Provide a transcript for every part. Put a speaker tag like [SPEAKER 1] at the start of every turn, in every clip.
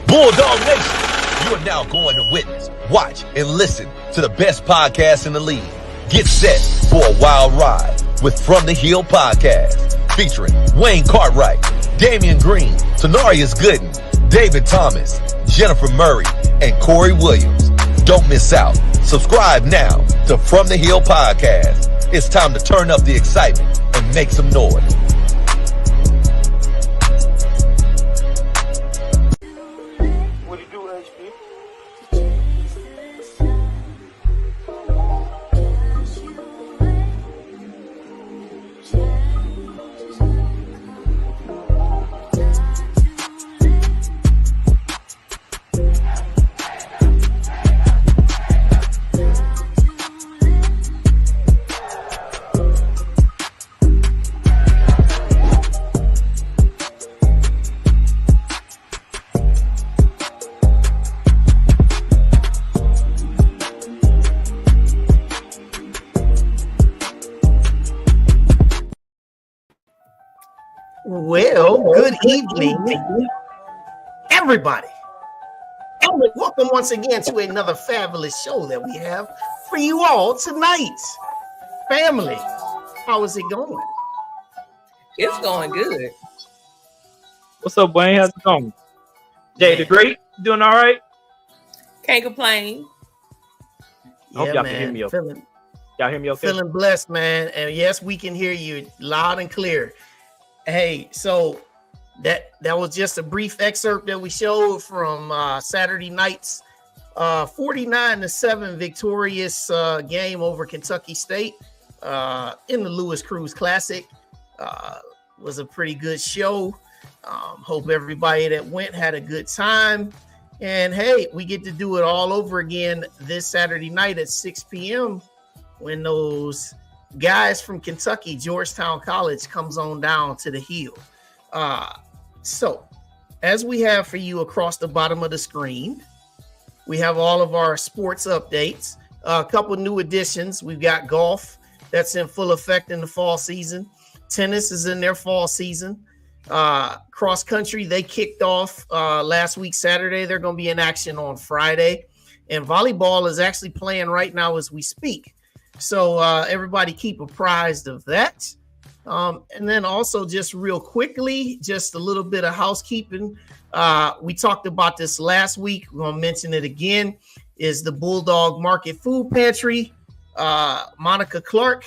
[SPEAKER 1] Bulldog Nation, you are now going to witness, watch, and listen to the best podcast in the league. Get set for a wild ride with From the Hill Podcast, featuring Wayne Cartwright, Damian Green, Tanarius Gooden, David Thomas, Jennifer Murray, and Corey Williams. Don't miss out. Subscribe now to From the Hill Podcast. It's time to turn up the excitement and make some noise.
[SPEAKER 2] Well, good evening, everybody. Welcome once again to another fabulous show that we have for you all tonight. Family, how is it going?
[SPEAKER 3] It's going good.
[SPEAKER 4] What's up, Wayne? How's it going? Jay the Great, doing all right?
[SPEAKER 3] Can't complain.
[SPEAKER 4] I hope y'all can hear me okay. Y'all hear me okay?
[SPEAKER 2] Feeling blessed, man. And yes, we can hear you loud and clear. Hey, so that was just a brief excerpt that we showed from Saturday night's 49-7 victorious game over Kentucky State in the Lewis Cruz Classic. Was a pretty good show. Hope everybody that went had a good time. And hey, we get to do it all over again this Saturday night at 6 p.m. when those guys from Kentucky, Georgetown College, comes on down to the Hill. So as we have for you across the bottom of the screen, we have all of our sports updates, a couple new additions. We've got golf that's in full effect in the fall season. Tennis is in their fall season. Cross country, they kicked off last week, Saturday. They're going to be in action on Friday. And volleyball is actually playing right now as we speak. So everybody keep apprised of that. And then also just real quickly, just a little bit of housekeeping. We talked about this last week. We're going to mention it again, is the Bulldog Market Food Pantry. Monica Clark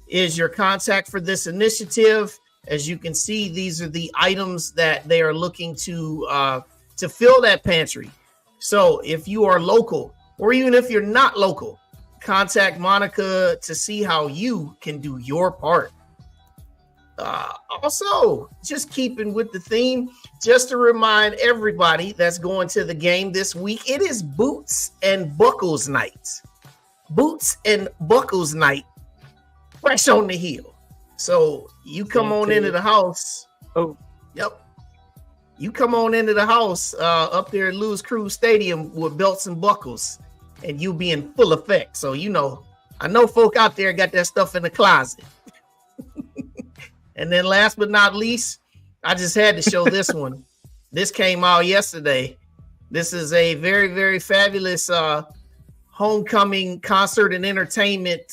[SPEAKER 2] is your contact for this initiative. As you can see, these are the items that they are looking to fill that pantry. So if you are local, or even if you're not local, contact Monica to see how you can do your part. Also, just keeping with the theme, just to remind everybody that's going to the game this week, it is Boots and Buckles night. Boots and Buckles night, fresh on the Hill. So you come on into the house.
[SPEAKER 4] Oh,
[SPEAKER 2] yep. You come on into the house up there at Lewis Cruz Stadium with belts and buckles, and you'll be in full effect. So, I know folk out there got that stuff in the closet. And then last but not least, I just had to show this one. This came out yesterday. This is a very, very fabulous homecoming concert and entertainment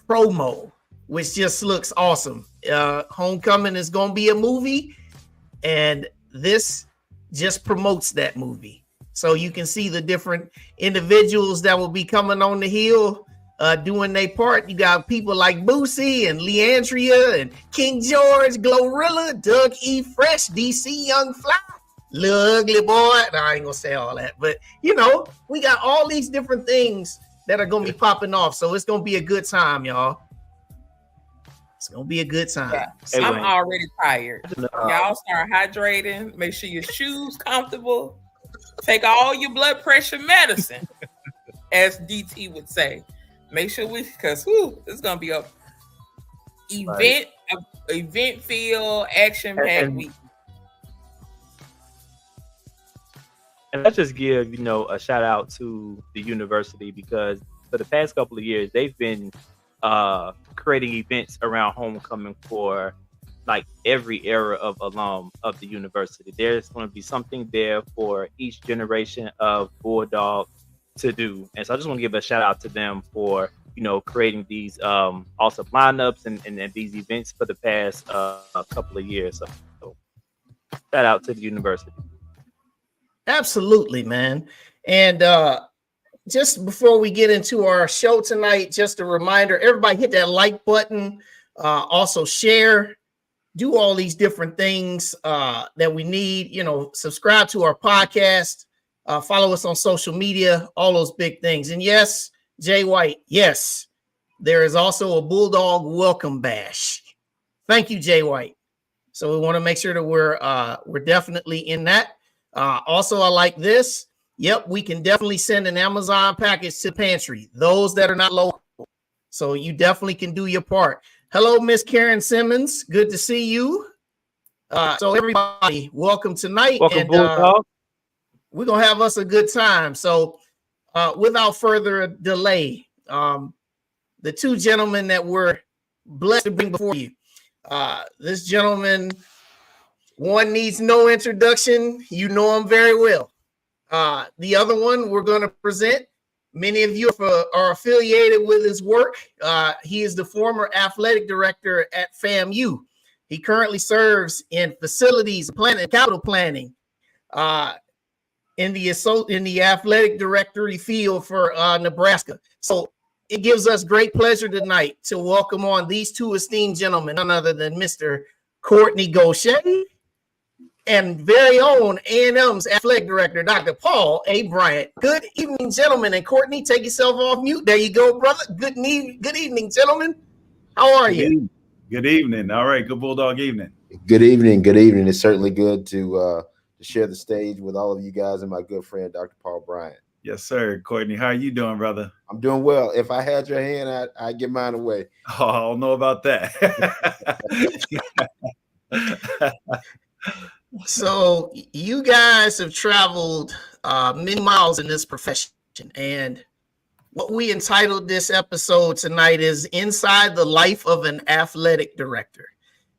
[SPEAKER 2] promo, which just looks awesome. Homecoming is going to be a movie, and this just promotes that movie. So you can see the different individuals that will be coming on the Hill doing their part. You got people like Boosie and Leandria and King George, Glorilla, Doug E. Fresh, DC Young Fly, Lil Ugly Boy. No, I ain't going to say all that. But, we got all these different things that are going to be popping off. So it's going to be a good time, y'all. It's going to be a good time.
[SPEAKER 3] Yeah. I'm already tired. Y'all start hydrating. Make sure your shoes comfortable. Take all your blood pressure medicine, as DT would say. Make sure because it's gonna be a event feel action packed week.
[SPEAKER 4] And let's just give a shout out to the university, because for the past couple of years they've been creating events around homecoming for like every era of alum of the university. There's going to be something there for each generation of Bulldog to do. And so I just want to give a shout out to them for, creating these awesome lineups and these events for the past couple of years. So shout out to the university.
[SPEAKER 2] Absolutely, man. And just before we get into our show tonight, just a reminder, everybody hit that like button, also share, do all these different things that we need, subscribe to our podcast, follow us on social media, all those big things. And yes, Jay White, yes, there is also a Bulldog welcome bash. Thank you, Jay White. So we want to make sure that we're definitely in that. Also, I like this. Yep, we can definitely send an Amazon package to the pantry, those that are not local. So you definitely can do your part. Hello, Miss Karen Simmons. Good to see you. So everybody, welcome tonight.
[SPEAKER 4] Welcome, Bulldog.
[SPEAKER 2] We're going to have us a good time. So without further delay, the two gentlemen that we're blessed to bring before you. This gentleman, one needs no introduction. You know him very well. The other one we're going to present. Many of you are affiliated with his work. He is the former athletic director at FAMU. He currently serves in facilities planning, capital planning, in the athletic directory field for Nebraska. So it gives us great pleasure tonight to welcome on these two esteemed gentlemen, none other than Mr. Kortne Gosha and very own A&M's athletic director, Dr. Paul A. Bryant. Good evening, gentlemen. And Kortne, take yourself off mute. There you go, brother. Good evening, gentlemen. How are you?
[SPEAKER 5] Good evening. All right. Good Bulldog evening.
[SPEAKER 6] Good evening. Good evening. It's certainly good to share the stage with all of you guys and my good friend, Dr. Paul Bryant.
[SPEAKER 5] Yes, sir. Kortne, how are you doing, brother?
[SPEAKER 6] I'm doing well. If I had your hand, I'd give mine away.
[SPEAKER 5] Oh, I don't know about that.
[SPEAKER 2] So you guys have traveled many miles in this profession, and what we entitled this episode tonight is Inside the Life of an Athletic Director.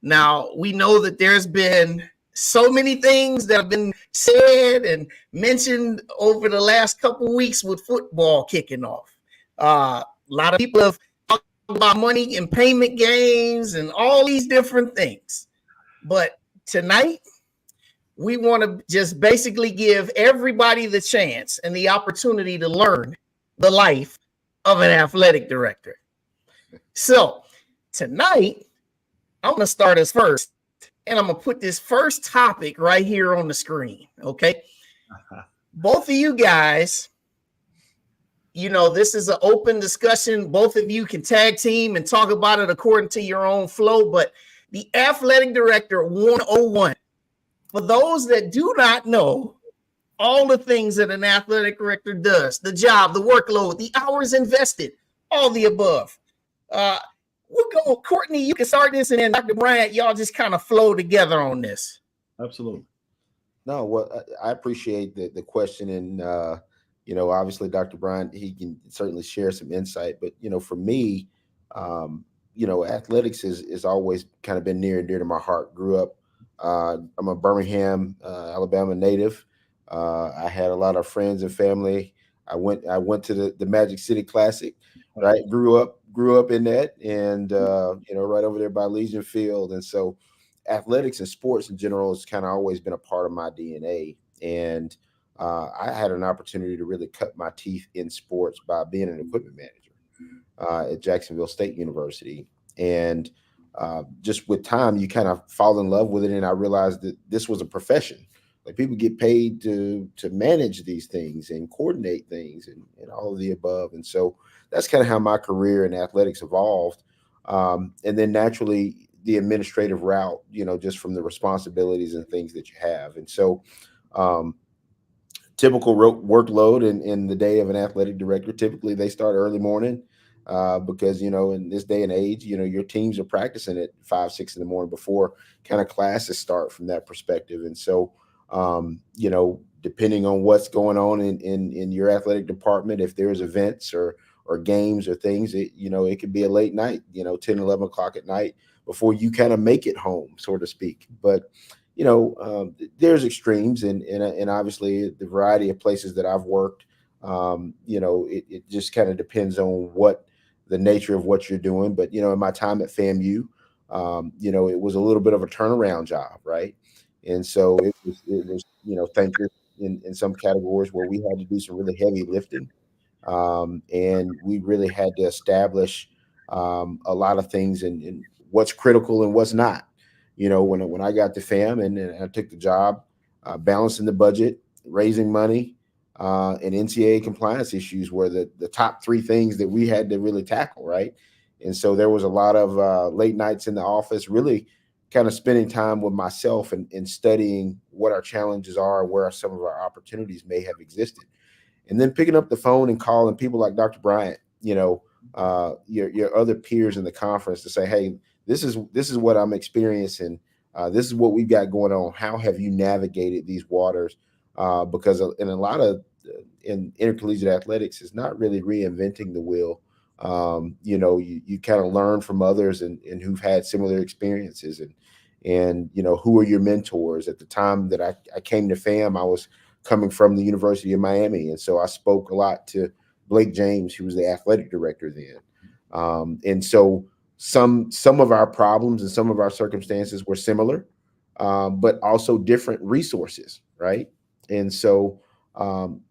[SPEAKER 2] Now, we know that there's been so many things that have been said and mentioned over the last couple of weeks with football kicking off. A lot of people have talked about money and payment games and all these different things. But tonight, we want to just basically give everybody the chance and the opportunity to learn the life of an athletic director. So tonight, I'm going to start us first, and I'm going to put this first topic right here on the screen, okay? Both of you guys, this is an open discussion. Both of you can tag team and talk about it according to your own flow, but the athletic director 101, for those that do not know all the things that an athletic director does, the job, the workload, the hours invested, all the above. We'll go, Kortne, you can start this, and then Dr. Bryant, y'all just kind of flow together on this.
[SPEAKER 5] Absolutely.
[SPEAKER 6] No, well, I appreciate the question. And, obviously Dr. Bryant, he can certainly share some insight. But, for me, athletics is always kind of been near and dear to my heart. Grew up, I'm a Birmingham, Alabama native. I had a lot of friends and family. I went to the Magic City Classic, right? Grew up in that, and right over there by Legion Field. And so athletics and sports in general has kind of always been a part of my DNA. And I had an opportunity to really cut my teeth in sports by being an equipment manager at Jacksonville State University. And just with time, you kind of fall in love with it. And I realized that this was a profession. Like, people get paid to manage these things and coordinate things and all of the above. And so that's kind of how my career in athletics evolved. And then naturally the administrative route, just from the responsibilities and things that you have. And so typical workload in the day of an athletic director, typically they start early morning because, in this day and age, your teams are practicing at 5, 6 in the morning before kind of classes start from that perspective. And so, depending on what's going on in your athletic department, if there's events or games or things, it could be a late night, 10, 11 o'clock at night before you kind of make it home, so to speak. But, there's extremes, and obviously the variety of places that I've worked, it just kind of depends on what the nature of what you're doing. But, in my time at FAMU, it was a little bit of a turnaround job, right? And so it was thankless in some categories where we had to do some really heavy lifting. And we really had to establish a lot of things and what's critical and what's not. When I got to FAM and I took the job, balancing the budget, raising money, and NCAA compliance issues were the top three things that we had to really tackle, right? And so there was a lot of late nights in the office, really kind of spending time with myself and studying what our challenges are, where some of our opportunities may have existed. And then picking up the phone and calling people like Dr. Bryant, your other peers in the conference to say, hey, this is what I'm experiencing. This is what we've got going on. How have you navigated these waters? Because in intercollegiate athletics, it's not really reinventing the wheel. You kind of learn from others and who've had similar experiences, and who are your mentors. At the time that I came to FAM, I was coming from the University of Miami, and so I spoke a lot to Blake James, who was the athletic director then. And so some of our problems and some of our circumstances were similar, but also different resources, right? And so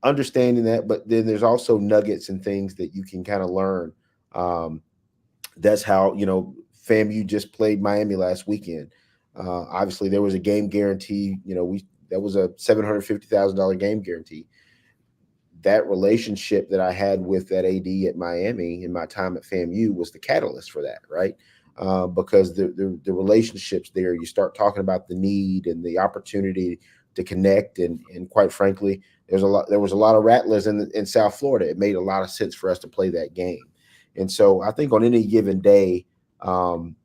[SPEAKER 6] understanding that, but then there's also nuggets and things that you can kind of learn. That's how, FAMU just played Miami last weekend. Obviously there was a game guarantee, that was a $750,000 game guarantee. That relationship that I had with that AD at Miami in my time at FAMU was the catalyst for that, right? Because the relationships there, you start talking about the need and the opportunity to connect, and quite frankly, there was a lot of Rattlers in South Florida. It made a lot of sense for us to play that game. And so I think on any given day,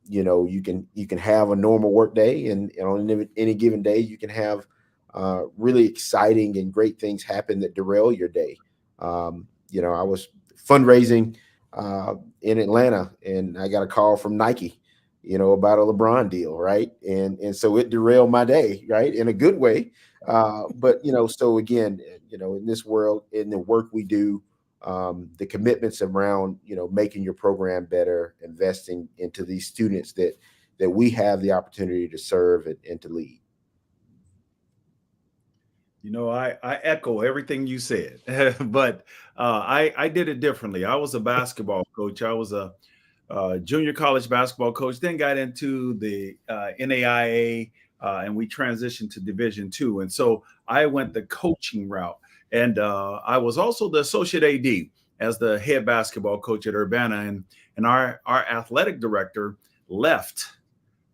[SPEAKER 6] you can have a normal work day, and on any given day, you can have really exciting and great things happen that derail your day. I was fundraising in Atlanta, and I got a call from Nike, about a LeBron deal, right? And so it derailed my day, right, in a good way. But so again, in this world, in the work we do, the commitments around making your program better, investing into these students that we have the opportunity to serve and to lead.
[SPEAKER 5] I echo everything you said, but I did it differently. I was a basketball coach. I was a junior college basketball coach, then got into the NAIA, and we transitioned to Division II. And so I went the coaching route. And I was also the associate AD as the head basketball coach at Urbana. And our athletic director left.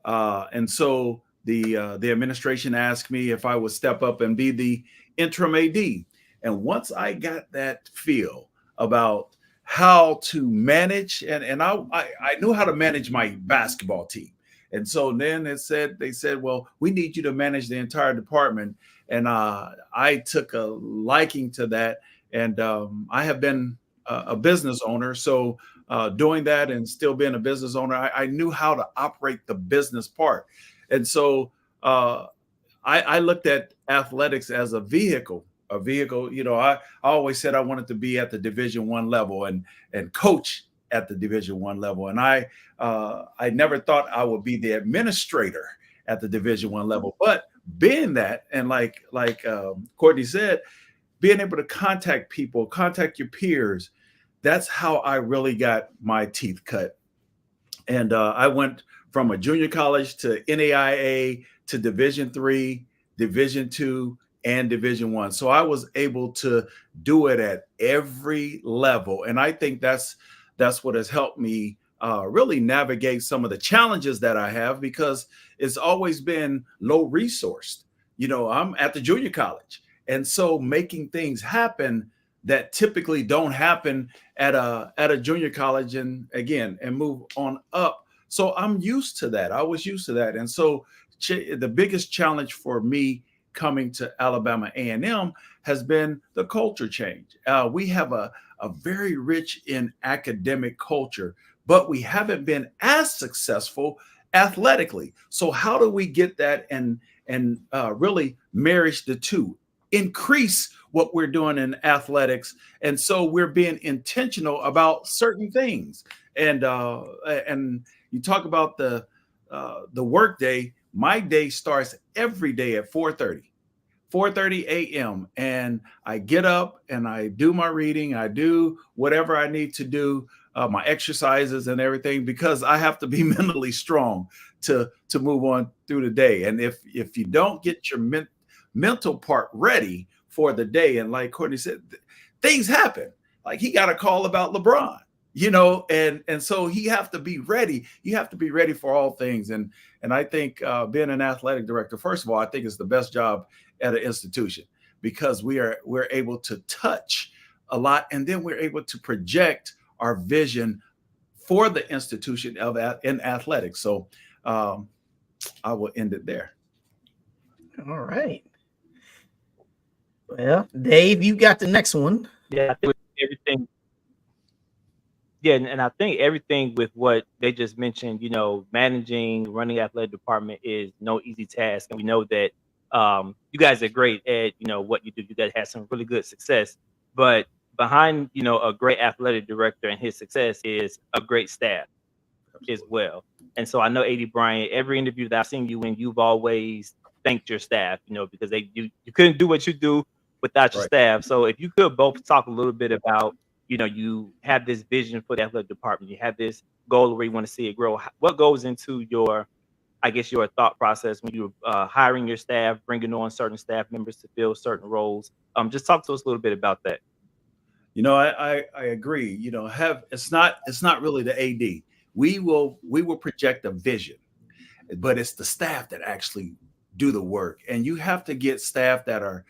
[SPEAKER 5] And so the administration asked me if I would step up and be the interim AD. And once I got that feel about how to manage, and I knew how to manage my basketball team. And so then they said, well, we need you to manage the entire department. And I took a liking to that. And I have been a business owner. So doing that and still being a business owner, I knew how to operate the business part. And so I looked at athletics as a vehicle. I always said I wanted to be at the Division I level and coach at the Division I level. And I never thought I would be the administrator at the Division I level, but being that, and like Kortne said, being able to contact people, contact your peers, that's how I really got my teeth cut. And I went from a junior college to NAIA to Division III, Division II, and Division I. So I was able to do it at every level. And I think that's what has helped me really navigate some of the challenges that I have, because it's always been low resourced. I'm at the junior college. And so making things happen that typically don't happen at a junior college and move on up. So I'm used to that. I was used to that. And so the biggest challenge for me coming to Alabama A&M has been the culture change. We have a very rich in academic culture, but we haven't been as successful athletically. So how do we get that and really marry the two, increase what we're doing in athletics? And so we're being intentional about certain things. And you talk about the work day. My day starts every day at 4:30 a.m. And I get up and I do my reading. I do whatever I need to do, my exercises and everything, because I have to be mentally strong to move on through the day. And if you don't get your mental part ready for the day, and like Kortne said, things happen. Like he got a call about LeBron, and so he have to be ready. You have to be ready for all things. And I think being an athletic director, first of all, I think it's the best job at an institution, because we're able to touch a lot, and then we're able to project our vision for the institution in athletics. So I will end it there.
[SPEAKER 2] All right. Well, Dave, you got the next one.
[SPEAKER 4] Yeah, I think everything. Yeah, and I think everything with what they just mentioned, managing, running athletic department is no easy task. And we know that you guys are great at, what you do. You guys have some really good success. But behind, a great athletic director and his success is a great staff as well. And so I know AD Bryant, every interview that I've seen you in, you've always thanked your staff, because you couldn't do what you do without your staff. So if you could both talk a little bit about, you have this vision for the athletic department, you have this goal where you want to see it grow. What goes into your thought process when you're hiring your staff, bringing on certain staff members to fill certain roles? Just talk to us a little bit about that.
[SPEAKER 5] I agree. It's not really the AD. We will project a vision, but it's the staff that actually do the work. And you have to get staff that are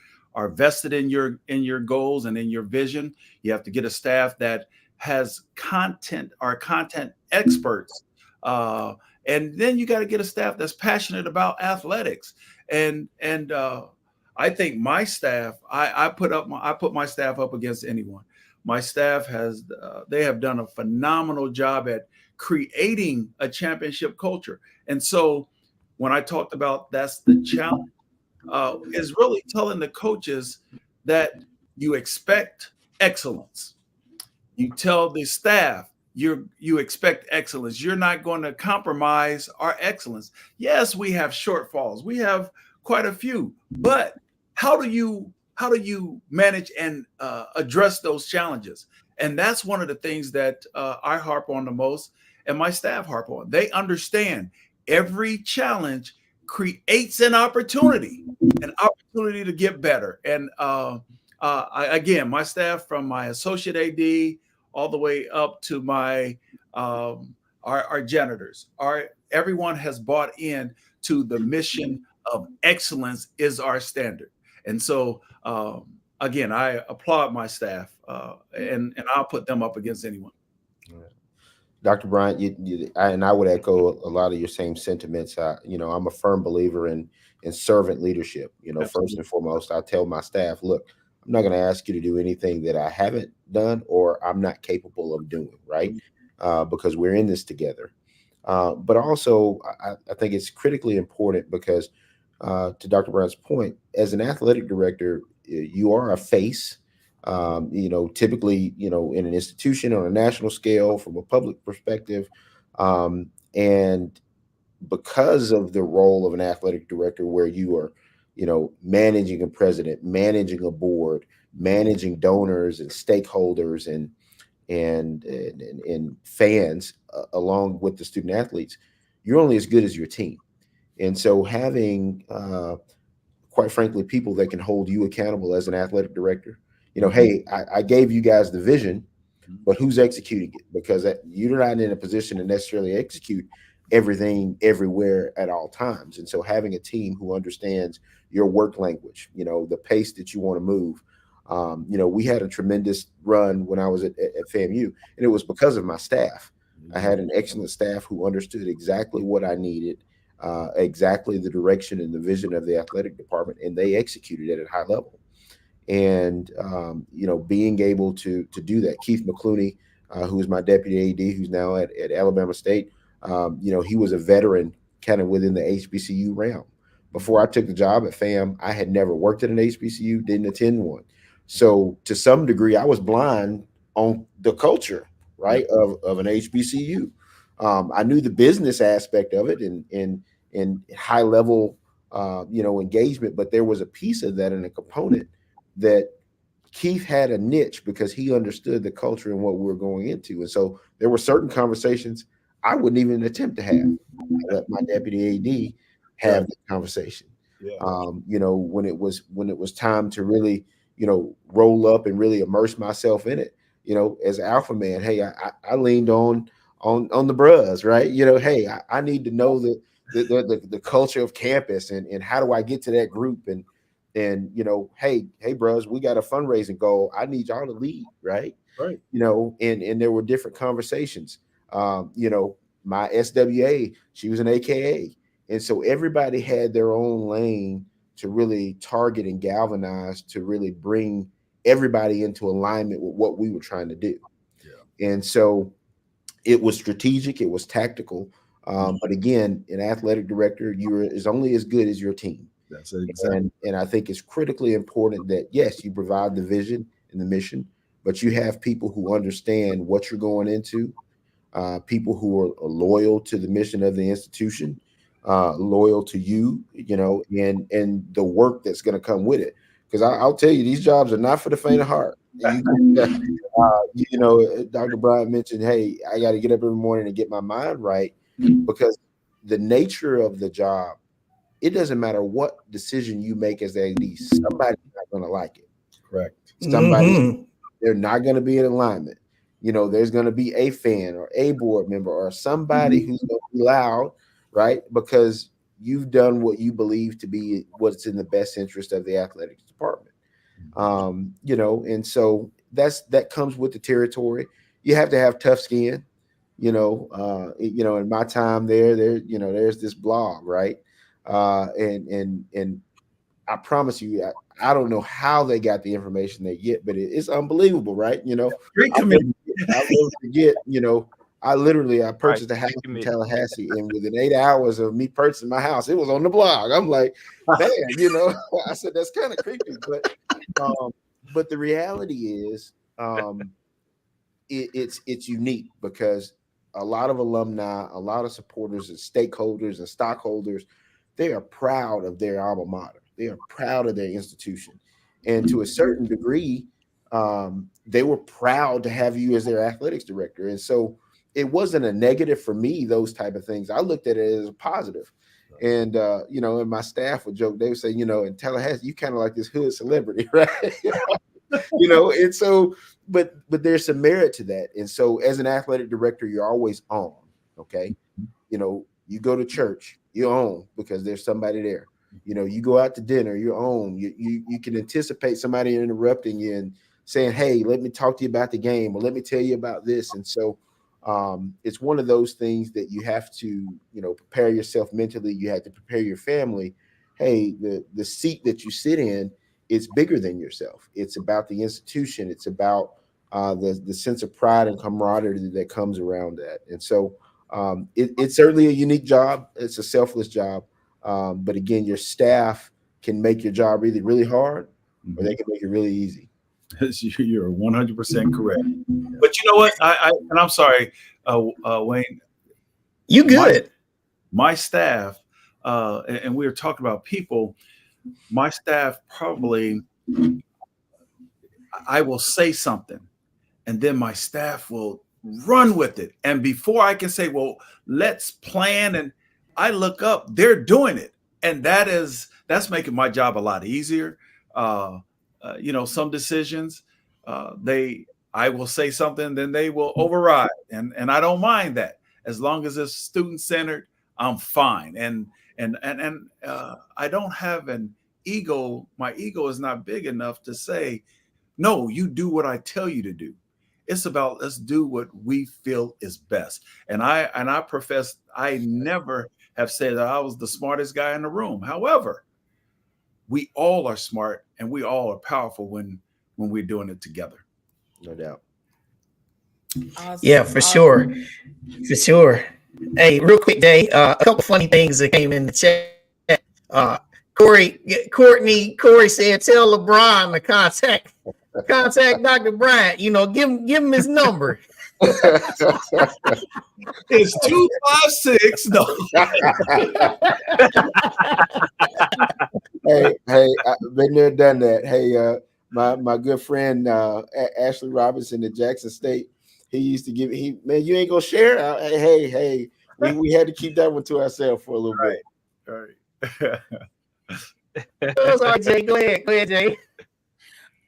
[SPEAKER 5] vested in your goals and in your vision. You have to get a staff that has content experts. And then you got to get a staff that's passionate about athletics. And I think my staff, I put my staff up against anyone. My staff they have done a phenomenal job at creating a championship culture. And so when I talked about that's the challenge, is really telling the coaches that you expect excellence. You tell the staff you expect excellence. You're not going to compromise our excellence. Yes, we have shortfalls. We have quite a few, but how do you manage and address those challenges? And that's one of the things that I harp on the most, and my staff harp on. They understand every challenge creates an opportunity to get better. And again, my staff, from my associate AD all the way up to my our janitors, everyone has bought in to the mission of excellence is our standard. And so again, I applaud my staff, and I'll put them up against anyone.
[SPEAKER 6] Dr. Bryant, and I would echo a lot of your same sentiments. I'm a firm believer in servant leadership.
[SPEAKER 5] Absolutely.
[SPEAKER 6] First and foremost, I tell my staff, look, I'm not going to ask you to do anything that I haven't done or I'm not capable of doing, right? Because we're in this together. But also, I think it's critically important because, to Dr. Bryant's point, as an athletic director, you are a face. Typically, in an institution on a national scale from a public perspective. And because of the role of an athletic director, where you are, managing a president, managing a board, managing donors and stakeholders and fans, along with the student athletes, you're only as good as your team. And so having, quite frankly, people that can hold you accountable as an athletic director, hey, I gave you guys the vision, but who's executing it? Because you're not in a position to necessarily execute everything everywhere at all times. And so having a team who understands your work language, the pace that you want to move. We had a tremendous run when I was at FAMU, and it was because of my staff. I had an excellent staff who understood exactly what I needed. exactly the direction and the vision of the athletic department, and they executed it at a high level. And being able to do that. Keith McClooney, who is my deputy AD, who's now at Alabama State, he was a veteran kind of within the HBCU realm. Before I took the job at FAM, I had never worked at an HBCU, didn't attend one. So to some degree, I was blind on the culture, right, of an HBCU. I knew the business aspect of it and high level, engagement, but there was a piece of that and a component that Keith had a niche because he understood the culture and what we were going into. And so there were certain conversations I wouldn't even attempt to have. I let my deputy AD have the conversation.
[SPEAKER 5] Yeah.
[SPEAKER 6] When it was time to really, roll up and really immerse myself in it, as alpha man, hey, I leaned on the bros, right? Hey, I need to know the culture of campus and how do I get to that group and hey bros, we got a fundraising goal. I need y'all to lead, right?
[SPEAKER 5] Right.
[SPEAKER 6] And there were different conversations. My SWA, she was an AKA. And so everybody had their own lane to really target and galvanize to really bring everybody into alignment with what we were trying to do. Yeah. And so it was strategic, it was tactical. But again, an athletic director, is only as good as your team.
[SPEAKER 5] That's it, exactly.
[SPEAKER 6] And I think it's critically important that, yes, you provide the vision and the mission, but you have people who understand what you're going into, people who are loyal to the mission of the institution, loyal to you, and the work that's going to come with it. Because I'll tell you, these jobs are not for the faint of heart. Dr. Bryant mentioned, hey, I got to get up every morning and get my mind right, because the nature of the job, it doesn't matter what decision you make as AD, somebody's not going to like it.
[SPEAKER 5] Correct.
[SPEAKER 6] Somebody, they're not going to be in alignment. There's going to be a fan or a board member or somebody who's going to be loud, right? Because you've done what you believe to be what's in the best interest of the athletics department. And so that comes with the territory. You have to have tough skin. In my time there's this blog, right? And I promise you, I don't know how they got the information they get, but it's unbelievable, right?
[SPEAKER 5] Great community.
[SPEAKER 6] I'll never forget, I purchased a house in Tallahassee, and within 8 hours of me purchasing my house, it was on the blog. I'm like, man, I said, that's kind of creepy, but the reality is, it's unique because a lot of alumni, a lot of supporters and stakeholders and stockholders, they are proud of their alma mater. They are proud of their institution. And to a certain degree, they were proud to have you as their athletics director. And so it wasn't a negative for me, those type of things. I looked at it as a positive. And, and my staff would joke, they would say, in Tallahassee, you kind of like this hood celebrity, right? And so, but there's some merit to that. And so as an athletic director, you're always on, okay? You go to church, you're on because there's somebody there. You go out to dinner, you're on. You can anticipate somebody interrupting you and saying, hey, let me talk to you about the game, or let me tell you about this. And so it's one of those things that you have to, prepare yourself mentally. You have to prepare your family. Hey, the seat that you sit in, it's bigger than yourself. It's about the institution. It's about the sense of pride and camaraderie that comes around that. And so it's certainly a unique job. It's a selfless job. But again, your staff can make your job either really hard or they can make it really easy.
[SPEAKER 5] You're 100% correct. But you know what? And I'm sorry, Wayne.
[SPEAKER 2] You good?
[SPEAKER 5] My staff, and we were talking about people. My staff probably, I will say something, and then my staff will run with it. And before I can say, well, let's plan, and I look up, they're doing it. And that's making my job a lot easier. Some decisions, I will say something, then they will override. And I don't mind that. As long as it's student-centered, I'm fine. And I don't have an ego. My ego is not big enough to say, no, you do what I tell you to do. It's about, let's do what we feel is best. And I profess I never have said that I was the smartest guy in the room. However, we all are smart and we all are powerful when we're doing it together.
[SPEAKER 6] No doubt.
[SPEAKER 3] Awesome.
[SPEAKER 2] Yeah, for sure. For sure. Hey, real quick, Jay, a couple funny things that came in the chat. Corey said, tell LeBron to contact Dr. Bryant. You know, give him his number.
[SPEAKER 5] It's 256. No.
[SPEAKER 6] Hey, I've been there, done that. Hey, my good friend Ashley Robinson at Jackson State, he used to give man, you ain't gonna share. Hey, we had to keep that one to ourselves for a little bit.
[SPEAKER 5] Right.
[SPEAKER 2] Sorry, Jay. Go ahead, Jay.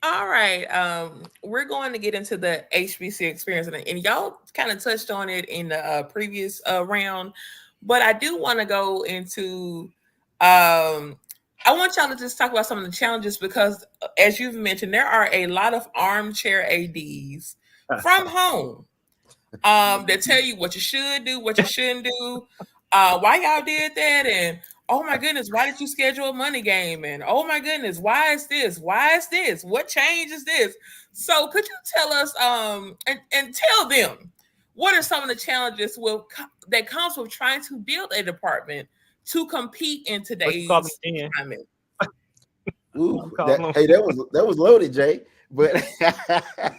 [SPEAKER 3] All right. We're going to get into the HBC experience, and y'all kind of touched on it in the previous round, but I do want to go into. I want y'all to just talk about some of the challenges because, as you've mentioned, there are a lot of armchair ADs from home that tell you what you should do, what you shouldn't do, why y'all did that, and oh my goodness, why did you schedule a money game? And oh my goodness, why is this? Why is this? What change is this? So could you tell us and tell them what are some of the challenges that comes with trying to build a department to compete in today's climate?
[SPEAKER 6] Ooh, that was loaded, Jay. But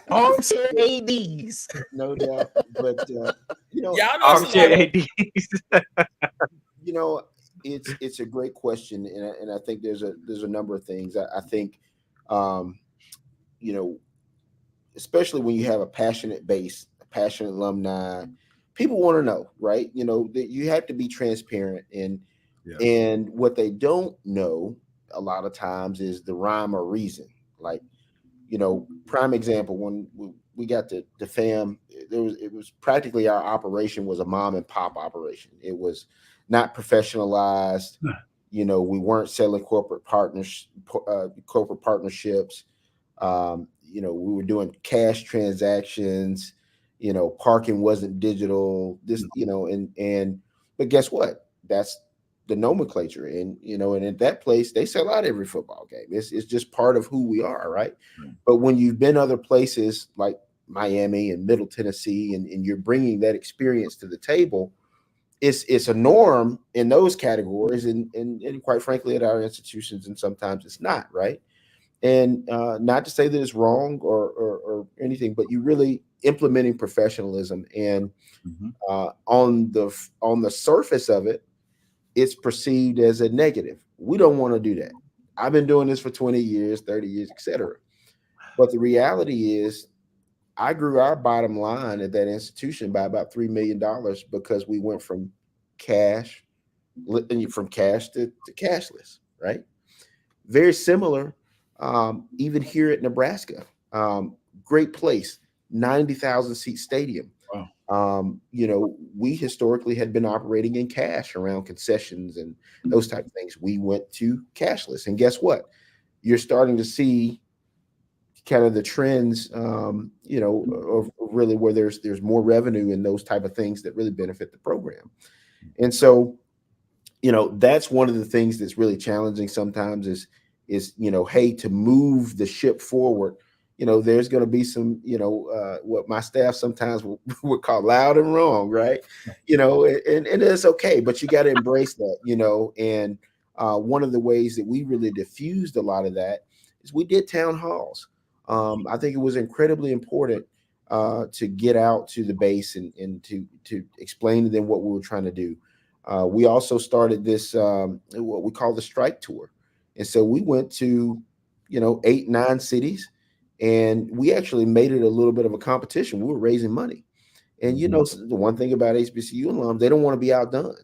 [SPEAKER 2] armchair ADs,
[SPEAKER 6] no doubt. But you know,
[SPEAKER 3] y'all know
[SPEAKER 4] armchair ADs.
[SPEAKER 6] You know, it's a great question, and I think there's a number of things. I think, you know, especially when you have a passionate base, a passionate alumni, people want to know, right? You know, that you have to be transparent, and what they don't know a lot of times is the rhyme or reason. Like, you know, prime example, when we got the FAM, it was practically our operation was a mom and pop operation. It was not professionalized. You know, we weren't selling corporate partnerships. You know, we were doing cash transactions. You know, parking wasn't digital. You know, but guess what? That's the nomenclature, and you know, and at that place they sell out every football game. It's just part of who we are, right? But when you've been other places like Miami and Middle Tennessee, and you're bringing that experience to the table, it's a norm in those categories, and quite frankly at our institutions, and sometimes it's not, right? And not to say that it's wrong or anything, but you really implementing professionalism, and on the surface of it, it's perceived as a negative. We don't want to do that. I've been doing this for 20 years, 30 years, etc. But the reality is, I grew our bottom line at that institution by about $3 million because we went from cash to cashless, right? Very similar, even here at Nebraska. Great place, 90,000 seat stadium. Wow. You know, we historically had been operating in cash around concessions and those type of things. We went to cashless, and guess what? You're starting to see kind of the trends, you know, of really where there's more revenue in those type of things that really benefit the program. And so, you know, that's one of the things that's really challenging sometimes is, you know, hey, to move the ship forward, you know, there's going to be some, you know, what my staff sometimes would call loud and wrong, right? You know, and it's okay, but you got to embrace that, you know. And one of the ways that we really diffused a lot of that is we did town halls. I think it was incredibly important to get out to the base and to explain to them what we were trying to do. We also started this, what we call the strike tour. And so we went to, you know, 8-9 cities, and we actually made it a little bit of a competition. We were raising money. And, you know, the one thing about HBCU alums, they don't want to be outdone.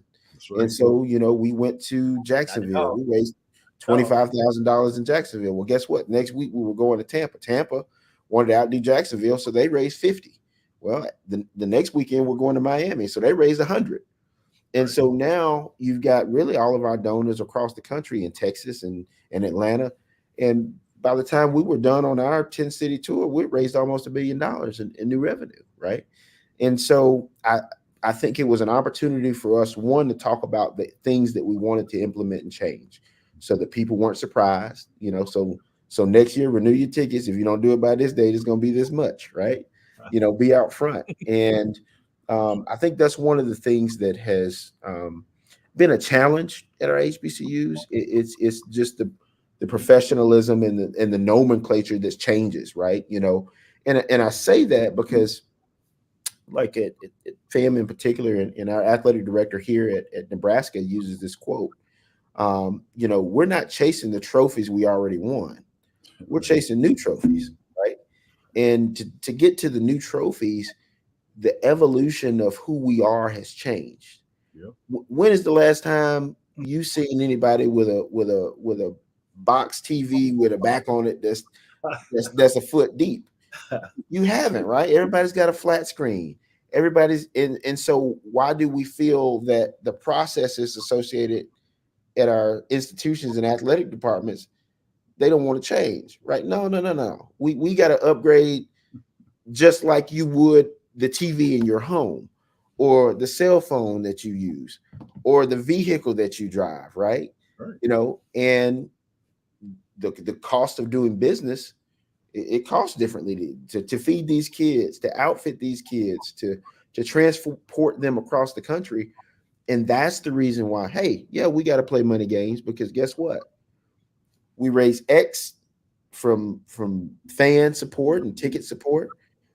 [SPEAKER 6] Right. And so, you know, we went to Jacksonville. We raised $25,000 in Jacksonville. Well, guess what? Next week we were going to Tampa. Tampa wanted to outdo Jacksonville, so they raised 50. Well, the next weekend we're going to Miami, so they raised 100. And so now you've got really all of our donors across the country in Texas and Atlanta. And by the time we were done on our 10-city tour, we raised almost $1 billion in new revenue, right? And so I think it was an opportunity for us, one, to talk about the things that we wanted to implement and change so that people weren't surprised, you know. So next year, renew your tickets. If you don't do it by this date, it's going to be this much, right? You know, be out front. And I think that's one of the things that has been a challenge at our HBCUs. It's just the professionalism and the nomenclature that changes, right? You know, and I say that because, like at FAM in particular, and our athletic director here at Nebraska uses this quote. You know, we're not chasing the trophies we already won. We're chasing new trophies, right? And to get to the new trophies, the evolution of who we are has changed.
[SPEAKER 5] Yep.
[SPEAKER 6] When is the last time you seen anybody with a box TV with a back on it that's a foot deep? You haven't, right? Everybody's got a flat screen. Everybody's and so why do we feel that the processes associated at our institutions and athletic departments, they don't want to change, right? No. We got to upgrade just like you would the TV in your home or the cell phone that you use or the vehicle that you drive, right? You know, and the cost of doing business, it costs differently to feed these kids, to outfit these kids, to transport them across the country. And that's the reason why, hey, yeah, we got to play money games, because guess what? We raise X from fan support and ticket support.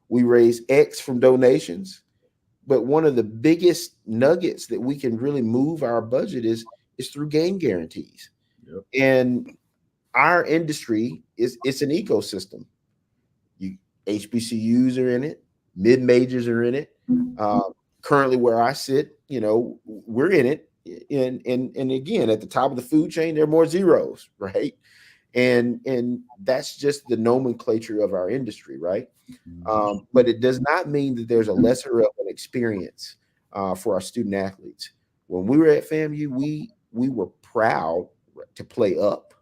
[SPEAKER 6] We raise X from donations. But one of the biggest nuggets that we can really move our budget is through game guarantees.
[SPEAKER 5] Yep.
[SPEAKER 6] And our industry it's an ecosystem. HBCUs are in it, mid-majors are in it. Currently where I sit, you know, we're in it. And again, at the top of the food chain, there are more zeros, right? And that's just the nomenclature of our industry, right? But it does not mean that there's a lesser of an experience for our student athletes. When we were at FAMU, we were proud to play up.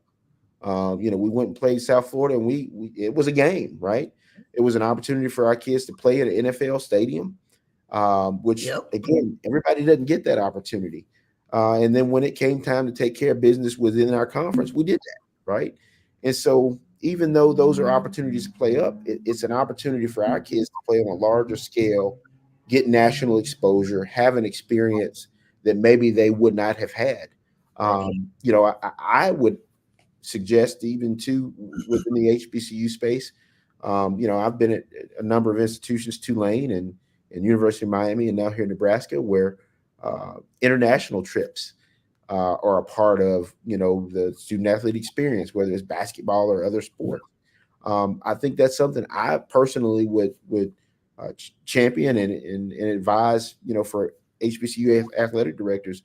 [SPEAKER 6] You know, we went and played South Florida, and it was a game, right? It was an opportunity for our kids to play at an NFL stadium, which again, everybody doesn't get that opportunity. And then when it came time to take care of business within our conference, we did that, right? And so even though those are opportunities to play up, it's an opportunity for our kids to play on a larger scale, get national exposure, have an experience that maybe they would not have had. You know, I would suggest even too within the HBCU space, you know, I've been at a number of institutions, Tulane and University of Miami, and now here in Nebraska, where international trips are a part of, you know, the student athlete experience, whether it's basketball or other sports. I think that's something I personally would champion and advise, you know, for HBCU athletic directors,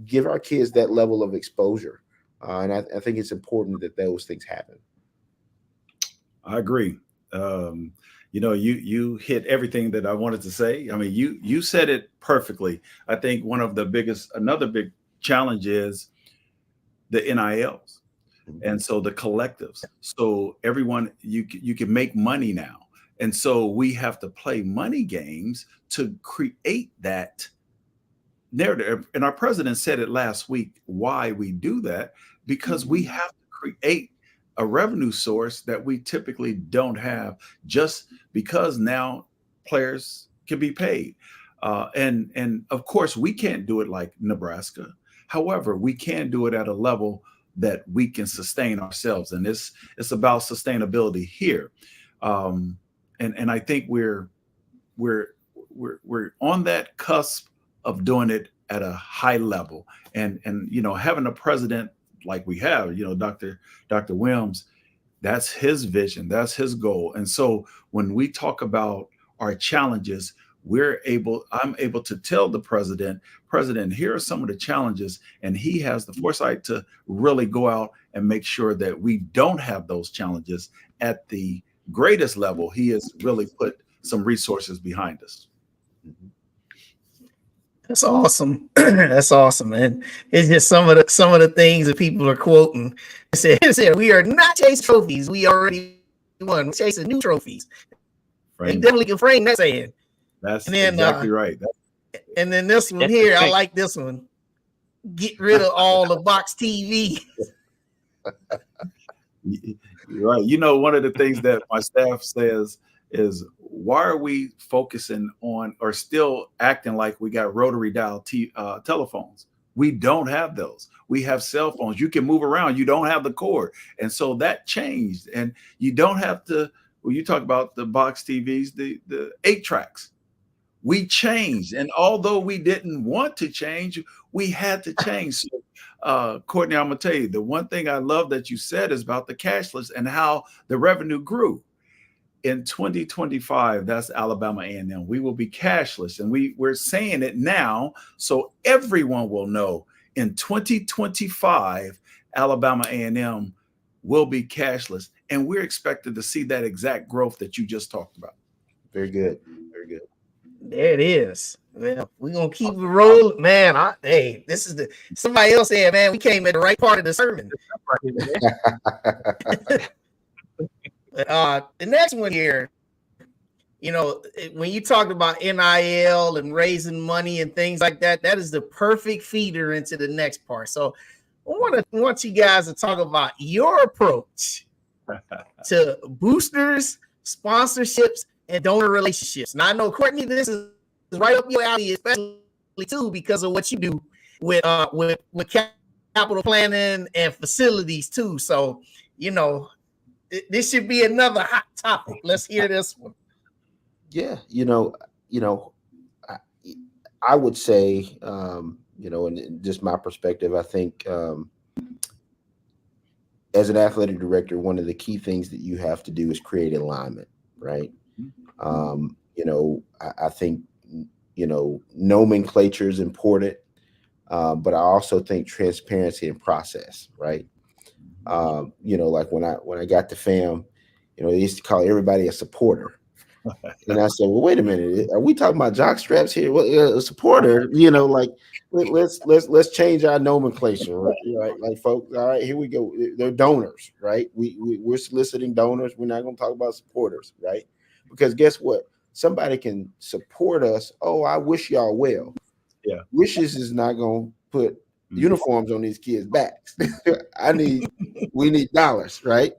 [SPEAKER 6] give our kids that level of exposure. And I think it's important that those things happen.
[SPEAKER 5] I agree. You know, you hit everything that I wanted to say. I mean, you said it perfectly. I think another big challenge is the NILs. And so the collectives. So everyone, you can make money now. And so we have to play money games to create that narrative. And our president said it last week, why we do that, because we have to create a revenue source that we typically don't have, just because now players can be paid. And of course, we can't do it like Nebraska. However, we can do it at a level that we can sustain ourselves. And it's about sustainability here. And I think we're on that cusp of doing it at a high level. And you know, having a president like we have, you know, Dr. Williams, that's his vision, that's his goal. And so when we talk about our challenges, I'm able to tell the president, here are some of the challenges, and he has the foresight to really go out and make sure that we don't have those challenges at the greatest level. He has really put some resources behind us.
[SPEAKER 2] That's awesome. That's awesome, man. It's just some of the things that people are quoting. It said, we are not chasing trophies. We already won. We're chasing new trophies. They definitely can frame that saying.
[SPEAKER 5] That's
[SPEAKER 2] then,
[SPEAKER 5] exactly right.
[SPEAKER 2] And then this one
[SPEAKER 4] That's
[SPEAKER 2] here, I
[SPEAKER 4] the
[SPEAKER 2] like this one. Get rid of all the box TV.
[SPEAKER 5] You're right. You know, one of the things that my staff says is, why are we focusing on or still acting like we got rotary dial telephones? We don't have those. We have cell phones. You can move around. You don't have the cord. And so that changed. And you don't have to, when you talk about the box TVs, the 8 tracks, we changed. And although we didn't want to change, we had to change. So, Kortne, I'm going to tell you, the one thing I love that you said is about the cashless and how the revenue grew. In 2025, that's Alabama A&M. We will be cashless, and we're saying it now so everyone will know. In 2025, Alabama A&M will be cashless, and we're expected to see that exact growth that you just talked about.
[SPEAKER 6] Very good. Very good.
[SPEAKER 2] There it is. Well, we're gonna keep it rolling, man. Hey, this is somebody else said, man, we came at the right part of the sermon. The next one here, you know, when you talked about NIL and raising money and things like that, that is the perfect feeder into the next part. So I want you guys to talk about your approach to boosters, sponsorships, and donor relationships. Now I know, Kortne, this is right up your alley, especially too because of what you do with capital planning and facilities too. So, you know, this should be another hot topic. Let's hear this one.
[SPEAKER 6] Yeah, I would say, and just my perspective, I think as an athletic director, one of the key things that you have to do is create alignment, right? I think, nomenclature is important, but I also think transparency and process, right? Like when I got to FAM, they used to call everybody a supporter. And I said, well, wait a minute, are we talking about jock straps here? Well, a supporter, let's change our nomenclature, right? Like, folks, all right, here we go. They're donors, right? We're soliciting donors. We're not going to talk about supporters, right? Because guess what? Somebody can support us. Oh, I wish y'all well.
[SPEAKER 5] Yeah.
[SPEAKER 6] Wishes is not going to put uniforms on these kids' backs. We need dollars, right?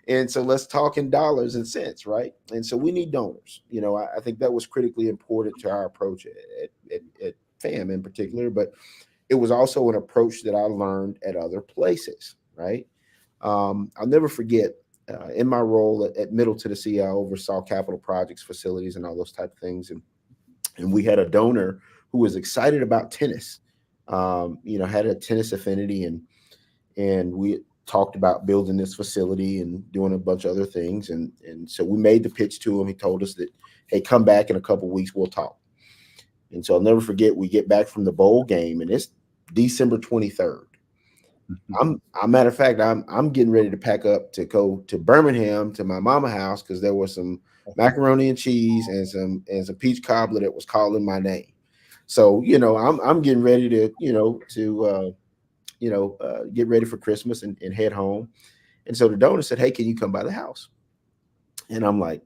[SPEAKER 6] And so let's talk in dollars and cents, right? And so we need donors. I think that was critically important to our approach at FAM in particular, but it was also an approach that I learned at other places, right? I'll never forget in my role at Middle Tennessee, I oversaw capital projects, facilities, and all those type of things. And we had a donor who was excited about tennis, had a tennis affinity, and we talked about building this facility and doing a bunch of other things. And so we made the pitch to him. He told us that, hey, come back in a couple of weeks, we'll talk. And so I'll never forget, we get back from the bowl game, and it's December 23rd. Matter of fact, I'm getting ready to pack up to go to Birmingham to my mama house because there was some macaroni and cheese and some peach cobbler that was calling my name. So, I'm getting ready to get ready for Christmas and head home. And so the donor said, hey, can you come by the house? And I'm like,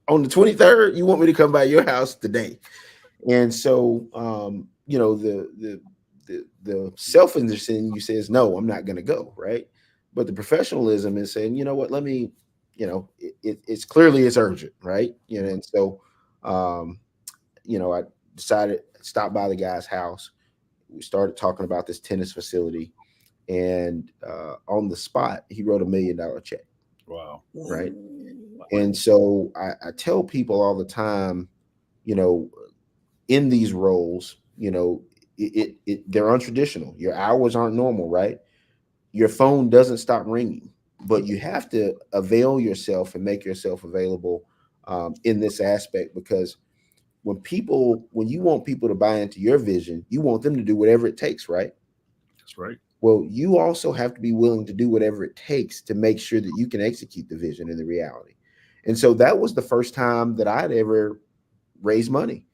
[SPEAKER 6] on the 23rd, you want me to come by your house today? And so, the selfishness in you says, no, I'm not going to go. Right. But the professionalism is saying, you know what, let me, it's clearly it's urgent. Right. And so, I decided to stop by the guy's house. We started talking about this tennis facility, and on the spot, he wrote $1 million check.
[SPEAKER 5] Wow.
[SPEAKER 6] Right. And so I tell people all the time, in these roles, they're untraditional. Your hours aren't normal, right? Your phone doesn't stop ringing, but you have to avail yourself and make yourself available in this aspect, because when you want people to buy into your vision, you want them to do whatever it takes, right?
[SPEAKER 5] That's right.
[SPEAKER 6] Well, you also have to be willing to do whatever it takes to make sure that you can execute the vision and the reality. And so that was the first time that I'd ever raised money.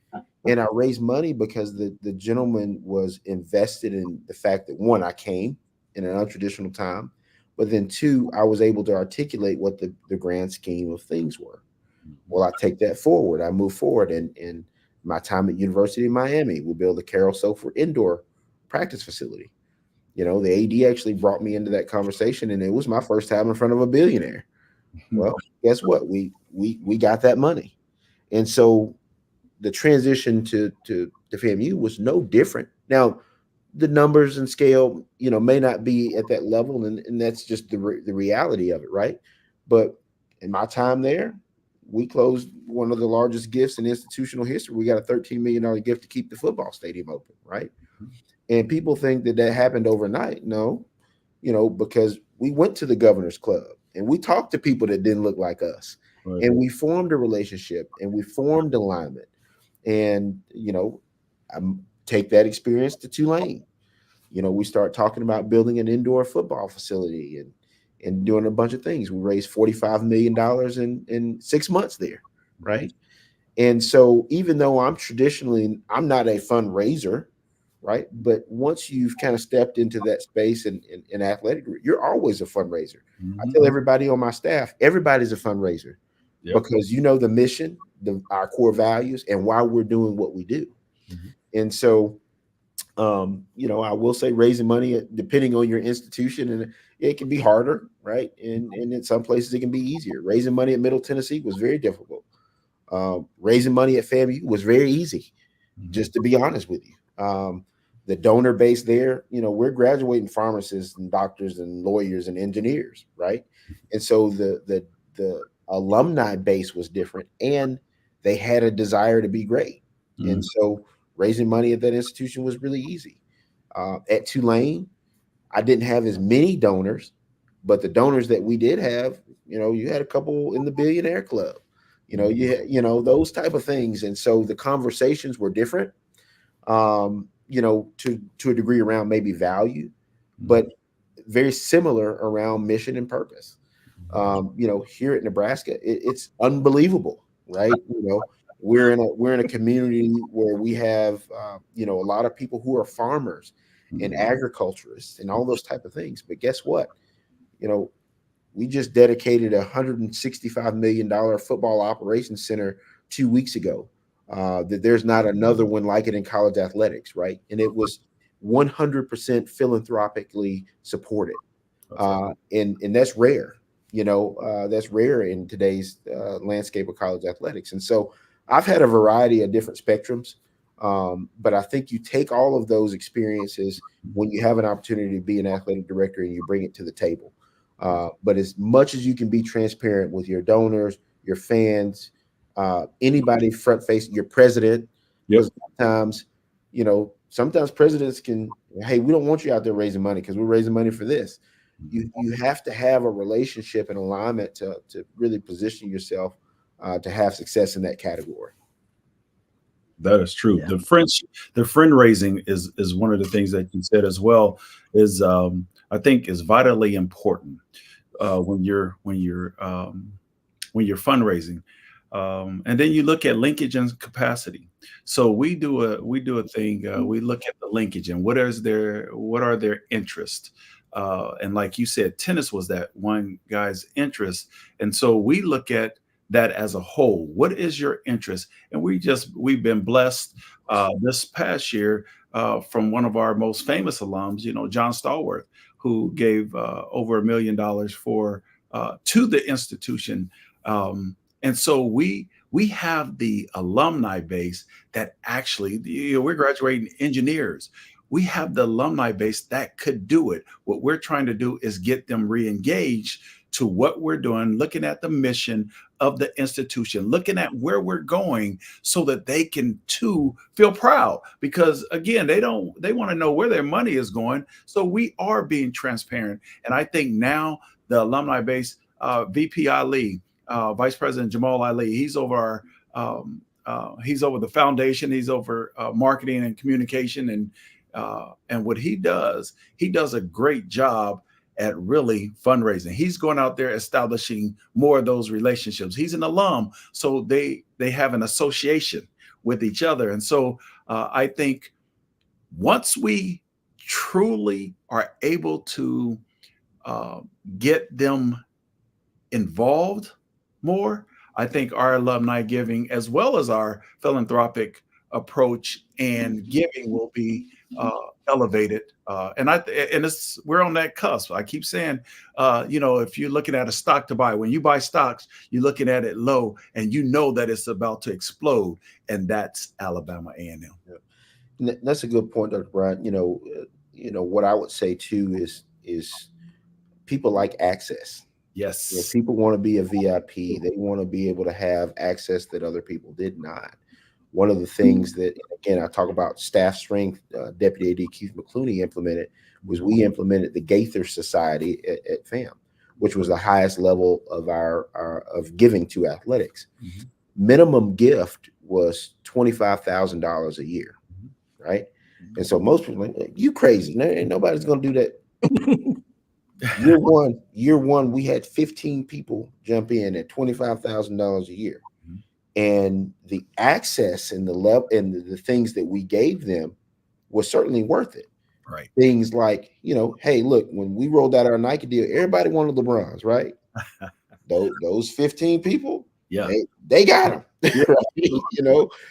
[SPEAKER 6] And I raised money because the gentleman was invested in the fact that, one, I came in an untraditional time, but then two, I was able to articulate what the grand scheme of things were. Well, I take that forward. I move forward, and My time at University of Miami, we built a Carol Sofer indoor practice facility. You know, the AD actually brought me into that conversation, and it was my first time in front of a billionaire. Well, guess what? We got that money. And so the transition to FAMU was no different. Now, the numbers and scale, you know, may not be at that level, and that's just the reality of it, right? But in my time there, we closed one of the largest gifts in institutional history. We got a $13 million gift to keep the football stadium open, right? And people think that happened overnight. No, you know, because we went to the governor's club and we talked to people that didn't look like us, right, and we formed a relationship and we formed alignment. And, you know, I take that experience to Tulane. You know, we start talking about building an indoor football facility and doing a bunch of things. We raised $45 million in 6 months there, right? And so even though I'm not a fundraiser, right? But once you've kind of stepped into that space in athletic, you're always a fundraiser. Mm-hmm. I tell everybody on my staff, everybody's a fundraiser. Yep. Because you know the mission, our core values, and why we're doing what we do. Mm-hmm. And so, you know, I will say raising money, depending on your institution, and it can be harder, right? And in some places it can be easier. Raising money at Middle Tennessee was very difficult. Raising money at FAMU was very easy, just to be honest with you. The donor base there, you know, we're graduating pharmacists and doctors and lawyers and engineers, right? And so the alumni base was different, and they had a desire to be great. Mm-hmm. And so raising money at that institution was really easy. At Tulane, I didn't have as many donors, but the donors that we did have, you know, you had a couple in the billionaire club, you know, you know, those type of things. And so the conversations were different, you know, to a degree around maybe value, but very similar around mission and purpose. You know, here at Nebraska, it's unbelievable, right? You know, we're in a community where we have, you know, a lot of people who are farmers and agriculturists and all those type of things. But guess what? You know, we just dedicated a $165 million football operations center 2 weeks ago. That there's not another one like it in college athletics, right? And it was 100% philanthropically supported, and that's rare. You know, that's rare in today's landscape of college athletics. And so I've had a variety of different spectrums, but I think you take all of those experiences when you have an opportunity to be an athletic director and you bring it to the table. But as much as you can be transparent with your donors, your fans, anybody front facing, your president, because sometimes, you know, sometimes presidents can, hey, we don't want you out there raising money because we're raising money for this. You have to have a relationship and alignment to really position yourself to have success in that category.
[SPEAKER 5] That is true. Yeah. The friend raising is one of the things that you said as well, is I think is vitally important when you're fundraising. And then you look at linkage and capacity. So we do a thing. We look at the linkage and what are their interests. And like you said, tennis was that one guy's interest. And so we look at that as a whole. What is your interest? And we've been blessed this past year from one of our most famous alums, you know, John Stallworth, who gave over $1 million to the institution. And so we have the alumni base that actually, you know, we're graduating engineers. We have the alumni base that could do it. What we're trying to do is get them re-engaged to what we're doing, looking at the mission of the institution, looking at where we're going so that they can too feel proud, because again, they want to know where their money is going. So we are being transparent. And I think now the alumni base, VP Ali, Vice President Jamal Ali, he's over the foundation, he's over marketing and communication, and what he does a great job at really fundraising. He's going out there establishing more of those relationships. He's an alum, so they have an association with each other. And so I think once we truly are able to get them involved more, I think our alumni giving, as well as our philanthropic approach and giving will be elevated. And we're on that cusp. I keep saying, if you're looking at a stock to buy, when you buy stocks, you're looking at it low, and you know that it's about to explode, and that's Alabama A&M.
[SPEAKER 6] Yeah. That's a good point, Dr. Bryant. What I would say too is people like access.
[SPEAKER 5] Yes.
[SPEAKER 6] People want to be a VIP. They want to be able to have access that other people did not. One of the things that, again, I talk about staff strength, Deputy AD Keith McClooney implemented, was we implemented the Gaither Society at FAM, which was the highest level of of giving to athletics. Mm-hmm. Minimum gift was $25,000 a year, right? And so most people are like, you crazy. No, ain't nobody's going to do that. Year one, we had 15 people jump in at $25,000 a year. And the access and the level and the things that we gave them was certainly worth it.
[SPEAKER 5] Right.
[SPEAKER 6] Things like, hey, look, when we rolled out our Nike deal, everybody wanted LeBrons, right? those 15 people,
[SPEAKER 5] yeah,
[SPEAKER 6] they got them.
[SPEAKER 5] Yeah.
[SPEAKER 6] Right?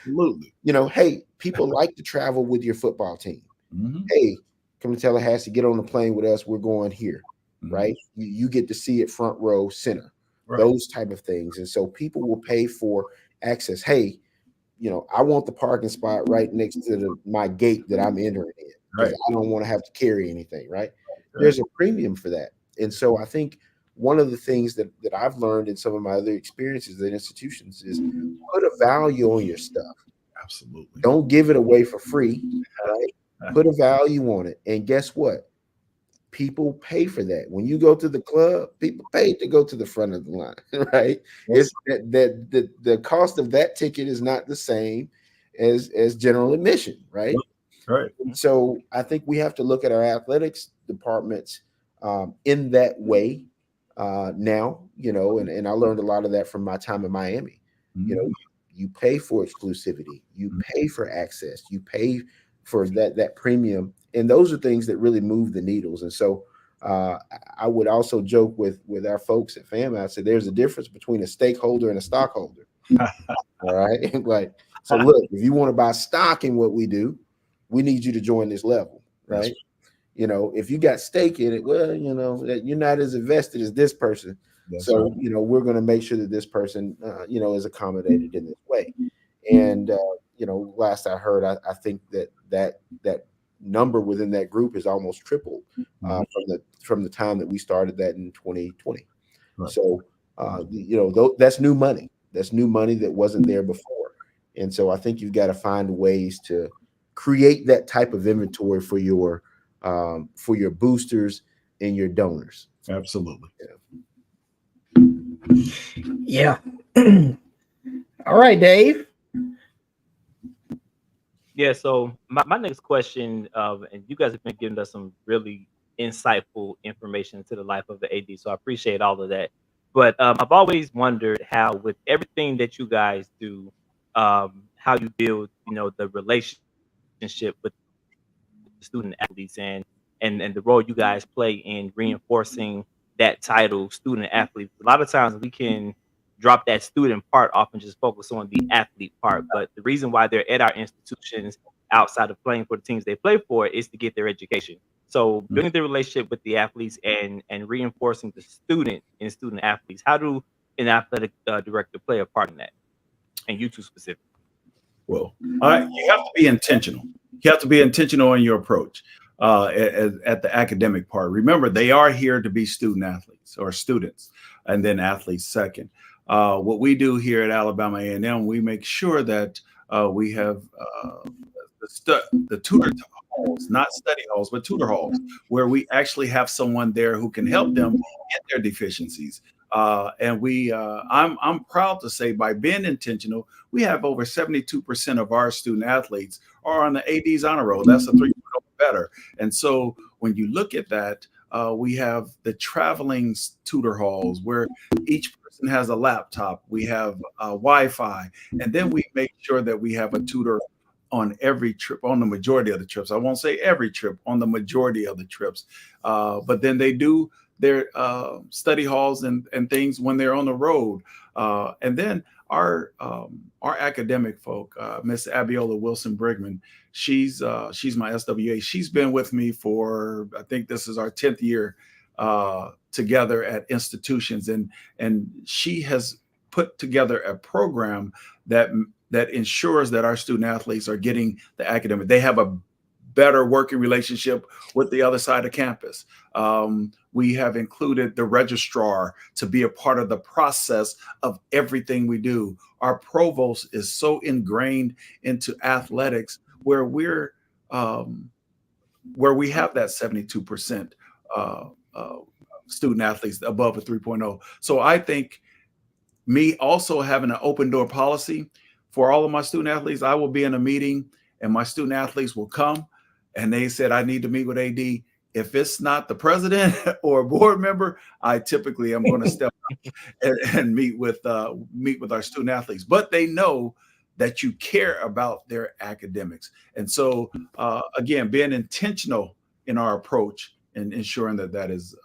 [SPEAKER 5] Absolutely.
[SPEAKER 6] Hey, people like to travel with your football team. Mm-hmm. Hey, come to Tallahassee, get on the plane with us. We're going here, mm-hmm. right? You get to see it front row center, right. Those type of things. And so people will pay for access. Hey, I want the parking spot right next to my gate that I'm entering in, because right. I don't want to have to carry anything, right? There's a premium for that. And so I think one of the things that I've learned in some of my other experiences at institutions is put a value on your stuff.
[SPEAKER 5] Absolutely.
[SPEAKER 6] Don't give it away for free, right? Put a value on it. And guess what? People pay for that. When you go to the club, people pay to go to the front of the line, right? Yes. It's that the cost of that ticket is not the same as general admission, right?
[SPEAKER 5] Right.
[SPEAKER 6] And so I think we have to look at our athletics departments in that way now, and I learned a lot of that from my time in Miami. Mm-hmm. You pay for exclusivity, you pay for access, you pay for that premium. And those are things that really move the needles. And so I would also joke with our folks at FAM. I said, there's a difference between a stakeholder and a stockholder. All right. Like, so look, if you want to buy stock in what we do, we need you to join this level. Right. If you got stake in it, well, that you're not as invested as this person. That's so, right. We're going to make sure that this person, is accommodated in this way. And, last I heard, I think that number within that group is almost tripled from the time that we started that in 2020. Right. So, that's new money. That's new money that wasn't there before. And so I think you've got to find ways to create that type of inventory for your boosters and your donors.
[SPEAKER 5] Absolutely.
[SPEAKER 2] Yeah. All right, Dave.
[SPEAKER 4] Yeah, so my next question, and you guys have been giving us some really insightful information into the life of the AD, so I appreciate all of that. But I've always wondered how, with everything that you guys do, how you build, the relationship with the student athletes and the role you guys play in reinforcing that title, student athlete. A lot of times we can drop that student part off and just focus on the athlete part. But the reason why they're at our institutions outside of playing for the teams they play for is to get their education. So building the relationship with the athletes and reinforcing the student and student athletes, how do an athletic director play a part in that? And you two specifically.
[SPEAKER 5] Well, you have to be intentional. You have to be intentional in your approach at the academic part. Remember, they are here to be student athletes or students, and then athletes second. What we do here at Alabama A&M, we make sure that we have the tutor halls, not study halls, but tutor halls, where we actually have someone there who can help them get their deficiencies. And I'm proud to say, by being intentional, we have over 72% of our student athletes are on the AD's honor roll. That's a 3.0 better. And so when you look at that, we have the traveling tutor halls where each person has a laptop. We have Wi-Fi, and then we make sure that we have a tutor on every trip, on the majority of the trips. I won't say every trip, on the majority of the trips. But then they do their study halls and things when they're on the road. And then our academic folk, Miss Abiola Wilson Brigman, she's my SWA. She's been with me for, I think this is our 10th year together at institutions, and she has put together a program that ensures that our student athletes are getting the academic. They have a better working relationship with the other side of campus. We have included the registrar to be a part of the process of everything we do. Our provost is so ingrained into athletics where we have that 72% student athletes above a 3.0. So I think me also having an open door policy for all of my student athletes, I will be in a meeting and my student athletes will come and they said, I need to meet with AD. If it's not the president or a board member, I typically am going to step up and meet with our student athletes. But they know that you care about their academics. And so, again, being intentional in our approach and ensuring that is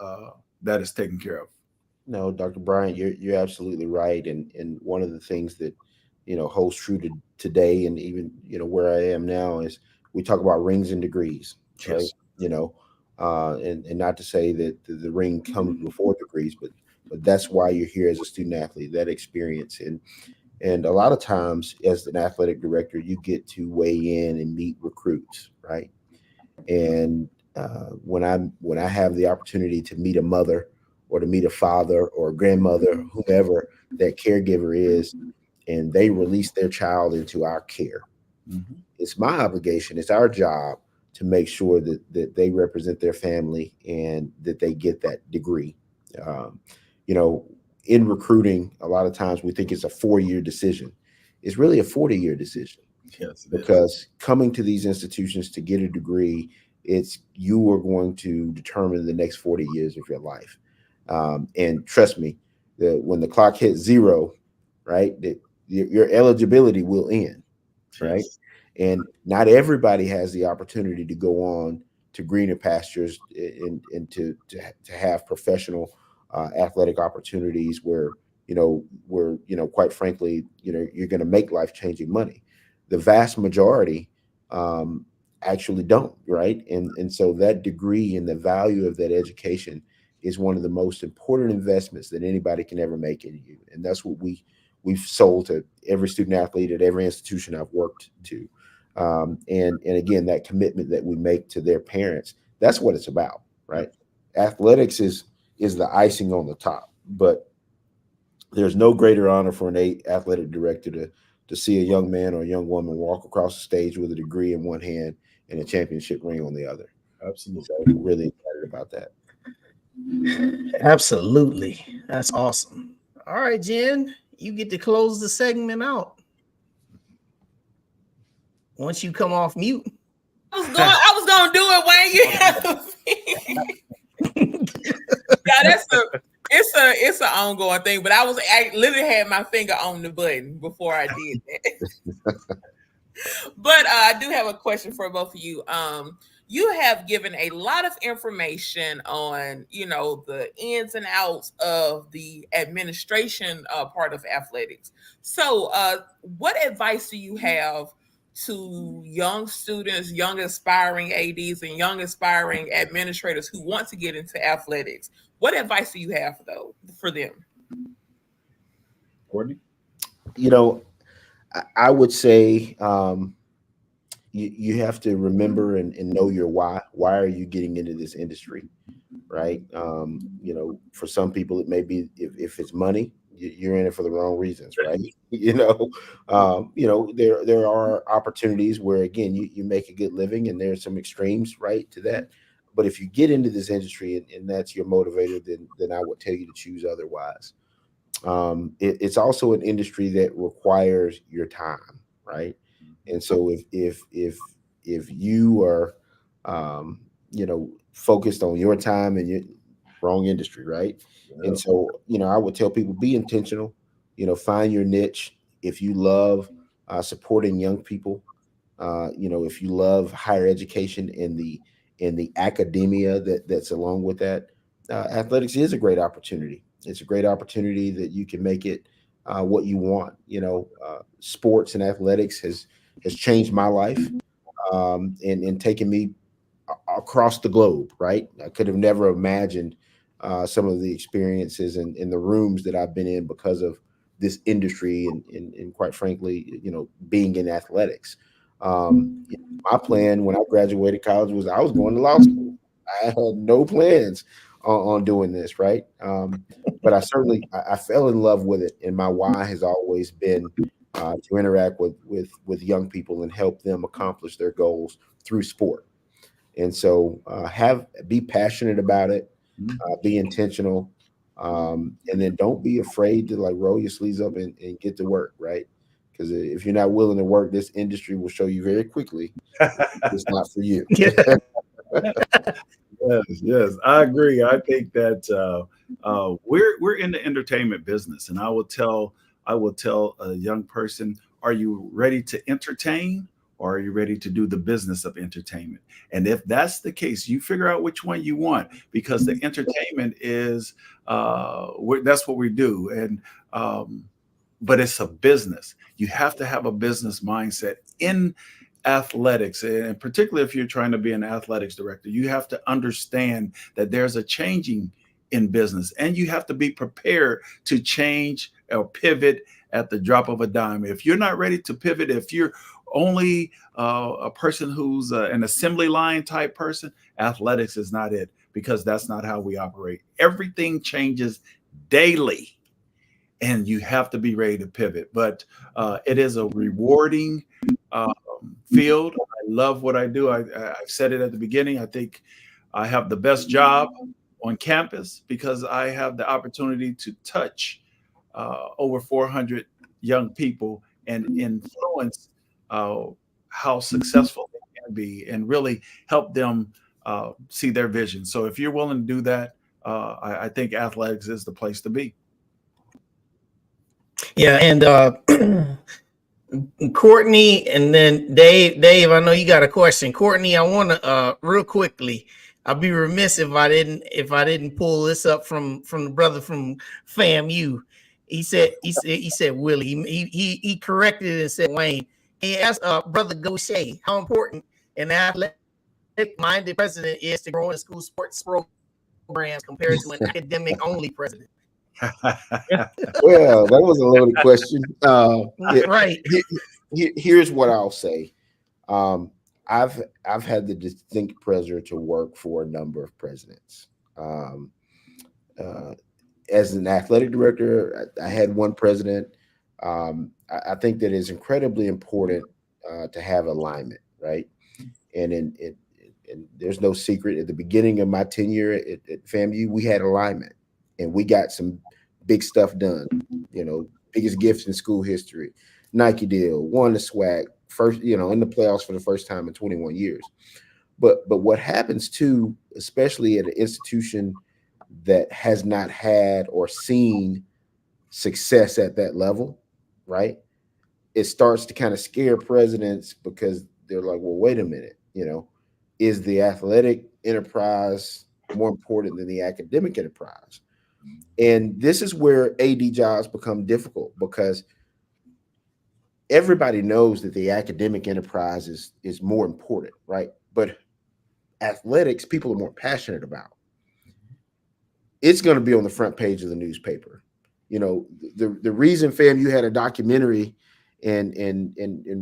[SPEAKER 5] taken care of.
[SPEAKER 6] No, Dr. Bryant, you're absolutely right. And one of the things that, holds true to today and even, where I am now is we talk about rings and degrees, right?
[SPEAKER 5] Yes.
[SPEAKER 6] And not to say that the ring comes before degrees, but that's why you're here as a student athlete, that experience. And a lot of times as an athletic director, you get to weigh in and meet recruits, right? And when I have the opportunity to meet a mother or to meet a father or a grandmother, whomever that caregiver is, and they release their child into our care, it's my obligation, it's our job to make sure that they represent their family and that they get that degree. In recruiting, a lot of times we think it's a 4-year decision. It's really a 40-year decision.
[SPEAKER 5] Yes,
[SPEAKER 6] because coming to these institutions to get a degree, you are going to determine the next 40 years of your life. And trust me, when the clock hits 0, right, your eligibility will end, right? And not everybody has the opportunity to go on to greener pastures and to have professional athletic opportunities where quite frankly, you're going to make life-changing money. The vast majority actually don't, right? And so that degree and the value of that education is one of the most important investments that anybody can ever make in you. And that's what we've sold to every student athlete at every institution I've worked to. And again, that commitment that we make to their parents, that's what it's about, right? Athletics is the icing on the top, but there's no greater honor for an athletic director to see a young man or a young woman walk across the stage with a degree in one hand and a championship ring on the other.
[SPEAKER 5] Absolutely.
[SPEAKER 6] So I'm really excited about that.
[SPEAKER 2] Absolutely. That's awesome. All right, Jen, you get to close the segment once you come off mute.
[SPEAKER 3] I was gonna do it, Wayne. It's an ongoing thing, but I literally had my finger on the button before I did that. But I do have a question for both of you. You have given a lot of information on, the ins and outs of the administration part of athletics. So what advice do you have to young students, young aspiring ADs, and young aspiring administrators who want to get into athletics? What advice do you have for them?
[SPEAKER 5] Kortne?
[SPEAKER 6] I would say you have to remember and know your why. Why are you getting into this industry, right? For some people, it may be if it's money, you're in it for the wrong reasons, right? There are opportunities where, again, you make a good living, and there's some extremes, right, to that. But if you get into this industry and that's your motivator, then I would tell you to choose otherwise. It's also an industry that requires your time, right? And so if you are, focused on your time and your wrong industry, right? Yeah. And so, I would tell people, be intentional, find your niche. If you love supporting young people, if you love higher education and the academia that's along with that, athletics is a great opportunity. It's a great opportunity that you can make it what you want. Sports and athletics has changed my life, and taken me across the globe. Right, I could have never imagined some of the experiences and in the rooms that I've been in because of this industry, and quite frankly, being in athletics. My plan when I graduated college was I was going to law school. I had no plans on doing this, right? But I fell in love with it, and my why has always been to interact with young people and help them accomplish their goals through sport. And so be passionate about it, be intentional, and then don't be afraid to like roll your sleeves up and get to work, right? Because if you're not willing to work, this industry will show you very quickly it's not for you.
[SPEAKER 5] Yes, I agree. I think that we're in the entertainment business, and I will tell a young person, are you ready to entertain, or are you ready to do the business of entertainment? And if that's the case, you figure out which one you want, because the entertainment is that's what we do. And but it's a business. You have to have a business mindset in athletics, and particularly if you're trying to be an athletics director, you have to understand that there's a changing in business, and you have to be prepared to change or pivot at the drop of a dime. If you're not ready to pivot, if you're only a person who's an assembly line type person, athletics is not it, because that's not how we operate. Everything changes daily, and you have to be ready to pivot. But it is a rewarding field. I love what I do. I said it at the beginning. I think I have the best job on campus because I have the opportunity to touch over 400 young people and influence how successful they can be, and really help them see their vision. So if you're willing to do that, I think athletics is the place to be.
[SPEAKER 2] Yeah, and Kortne, and then Dave, I know you got a question. Kortne, I want to real quickly. I'd be remiss if I didn't pull this up from the brother from FAMU. He said Willie. He corrected it and said Wayne. He asked brother Gosha how important an athletic-minded president is to grow in school sports programs compared to an academic-only president.
[SPEAKER 6] Well, that was a loaded question.
[SPEAKER 2] Right.
[SPEAKER 6] Here's what I'll say. I've had the distinct pleasure to work for a number of presidents. As an athletic director, I had one president. I think that it's incredibly important to have alignment, right? And there's no secret. At the beginning of my tenure at FAMU, we had alignment, and we got some big stuff done. Biggest gifts in school history. Nike deal, won the swag, first, in the playoffs for the first time in 21 years. But what happens too, especially at an institution that has not had or seen success at that level, right? It starts to kind of scare presidents, because they're like, well, wait a minute, is the athletic enterprise more important than the academic enterprise? And this is where AD jobs become difficult, because everybody knows that the academic enterprise is more important, right? But athletics, people are more passionate about. It's going to be on the front page of the newspaper. The reason FAMU had a documentary and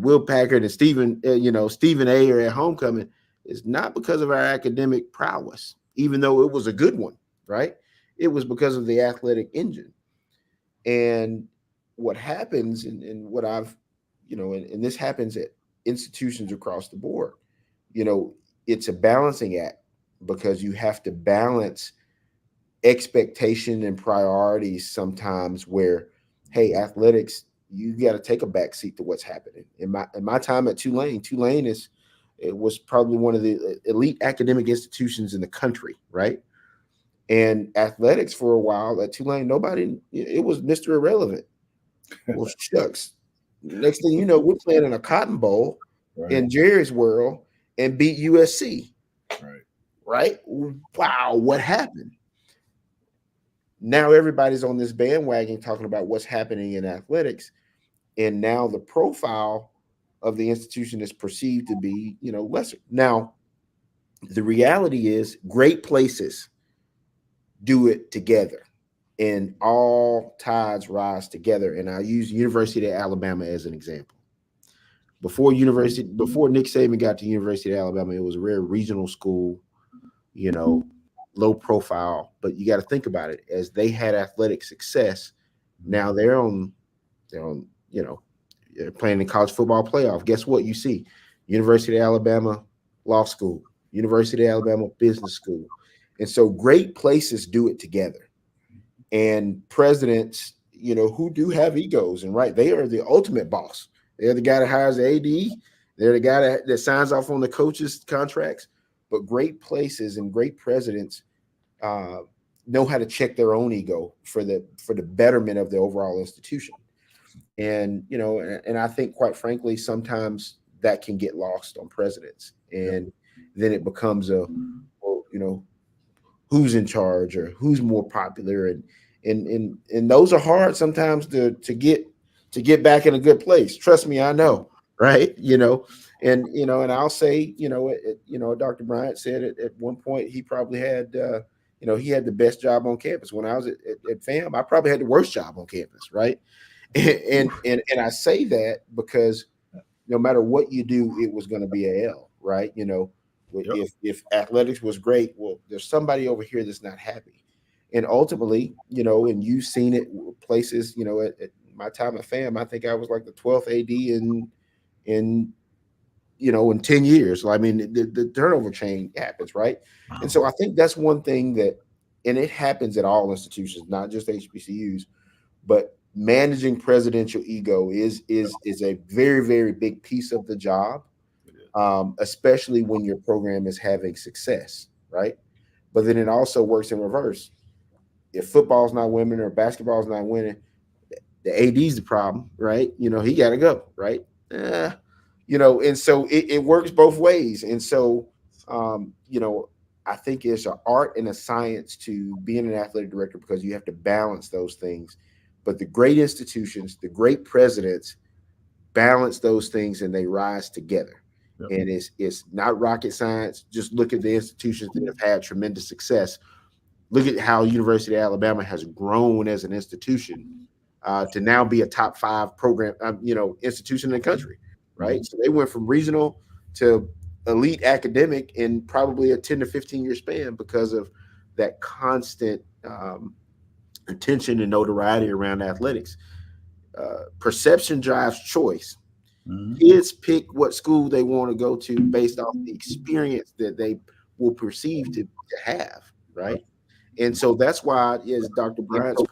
[SPEAKER 6] Will Packard and Stephen A are at homecoming is not because of our academic prowess, even though it was a good one, right? It was because of the athletic engine. And what happens, and what I've, and this happens at institutions across the board, it's a balancing act, because you have to balance expectation and priorities sometimes, where, hey, athletics, you got to take a back seat to what's happening. In my time at Tulane it was probably one of the elite academic institutions in the country, right? And athletics for a while at Tulane, it was Mr. Irrelevant. Well, shucks. Next thing you know, we're playing in a Cotton Bowl in Jerry's world and beat USC. Right? Wow, what happened? now everybody's on this bandwagon talking about what's happening in athletics, and now the profile of the institution is perceived to be, lesser. Now, the reality is great places do it together, and all tides rise together. And I use University of Alabama as an example. Before Nick Saban got to University of Alabama, it was a rare regional school, low profile. But you got to think about it. As they had athletic success, now they're playing in college football playoff. Guess what you see? University of Alabama Law School, University of Alabama Business School. And so great places do it together. And presidents, who do have egos, and right, they are the ultimate boss. They're the guy that hires the AD. They're the guy that signs off on the coaches' contracts. But great places and great presidents know how to check their own ego for the betterment of the overall institution. And and I think, quite frankly, sometimes that can get lost on presidents, and then it becomes who's in charge or who's more popular, and those are hard sometimes to get back in a good place. Trust me, I know, right? And I'll say, Dr. Bryant said at one point he probably had he had the best job on campus. When I was at FAM, I probably had the worst job on campus, right? And I say that because no matter what you do, it was going to be a L, right? If athletics was great, well, there's somebody over here that's not happy. And ultimately, and you've seen it places, at my time at FAM, I think I was like the 12th AD in 10 years. I mean, the turnover chain happens, right? Wow. And so I think that's one thing and it happens at all institutions, not just HBCUs, but managing presidential ego is a very, very big piece of the job, especially when your program is having success, right? But then it also works in reverse. If football's not winning or basketball's not winning, the AD's the problem, right? He got to go, right? And so it works both ways. And so, I think it's an art and a science to being an athletic director, because you have to balance those things. But the great institutions, the great presidents balance those things, and they rise together. Yep. And it's not rocket science. Just look at the institutions that have had tremendous success. Look at how University of Alabama has grown as an institution to now be a top 5 program, institution in the country, right? Mm-hmm. So they went from regional to elite academic in probably a 10 to 15 year span because of that constant attention and notoriety around athletics. Perception drives choice. Mm-hmm. Kids pick what school they want to go to based off the experience that they will perceive to have, right? And so that's why, as Dr. Bryant said,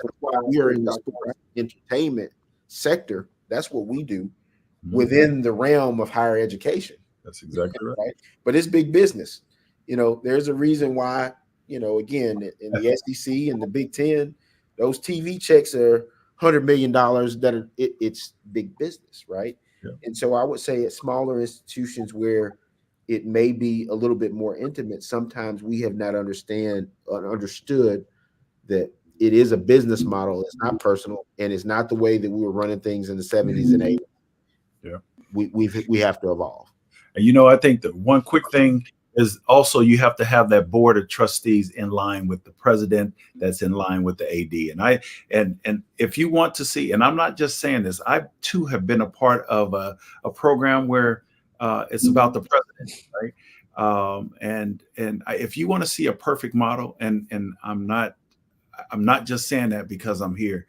[SPEAKER 6] we are in the sports entertainment sector. That's what we do within the realm of higher education.
[SPEAKER 5] That's exactly right.
[SPEAKER 6] But it's big business. There's a reason why, again, in the SEC and the Big Ten, those TV checks are $100 million. It's big business, right? Yeah. And so I would say at smaller institutions where it may be a little bit more intimate, sometimes we have not understood that it is a business model. It's not personal, and it's not the way that we were running things in the 70s and 80s.
[SPEAKER 5] Yeah,
[SPEAKER 6] we have to evolve.
[SPEAKER 5] And I think that one quick thing is also you have to have that board of trustees in line with the president, that's in line with the AD. And if you want to see, and I'm not just saying this, I too have been a part of a program where it's about the president, right? And if you want to see a perfect model, and I'm not just saying that because I'm here.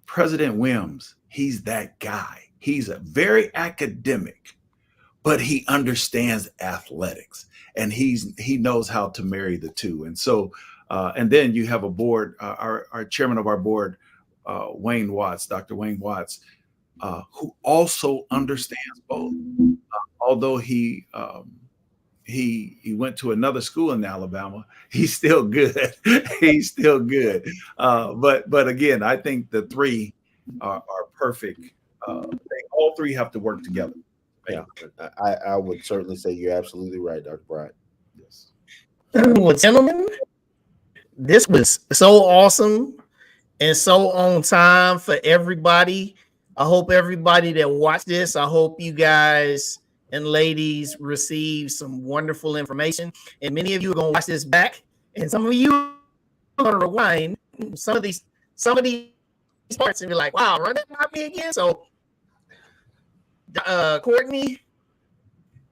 [SPEAKER 5] President Wims, he's that guy. He's a very academic, but he understands athletics, and he knows how to marry the two. And so, and then you have a board, our chairman of our board, Wayne Watts, Dr. Wayne Watts, who also understands both. Although he went to another school in Alabama, he's still good. He's still good. But again, I think the three are perfect. All three have to work together.
[SPEAKER 6] Yeah, I would certainly say you're absolutely right, Dr. Bryant.
[SPEAKER 2] Yes. Well, gentlemen, This was so awesome and so on time for everybody. I hope everybody that watched this, I hope you guys and ladies receive some wonderful information. And many of you are going to watch this back, and some of you are going to rewind some of these parts and be like, wow, run that by me again. So, Kortne,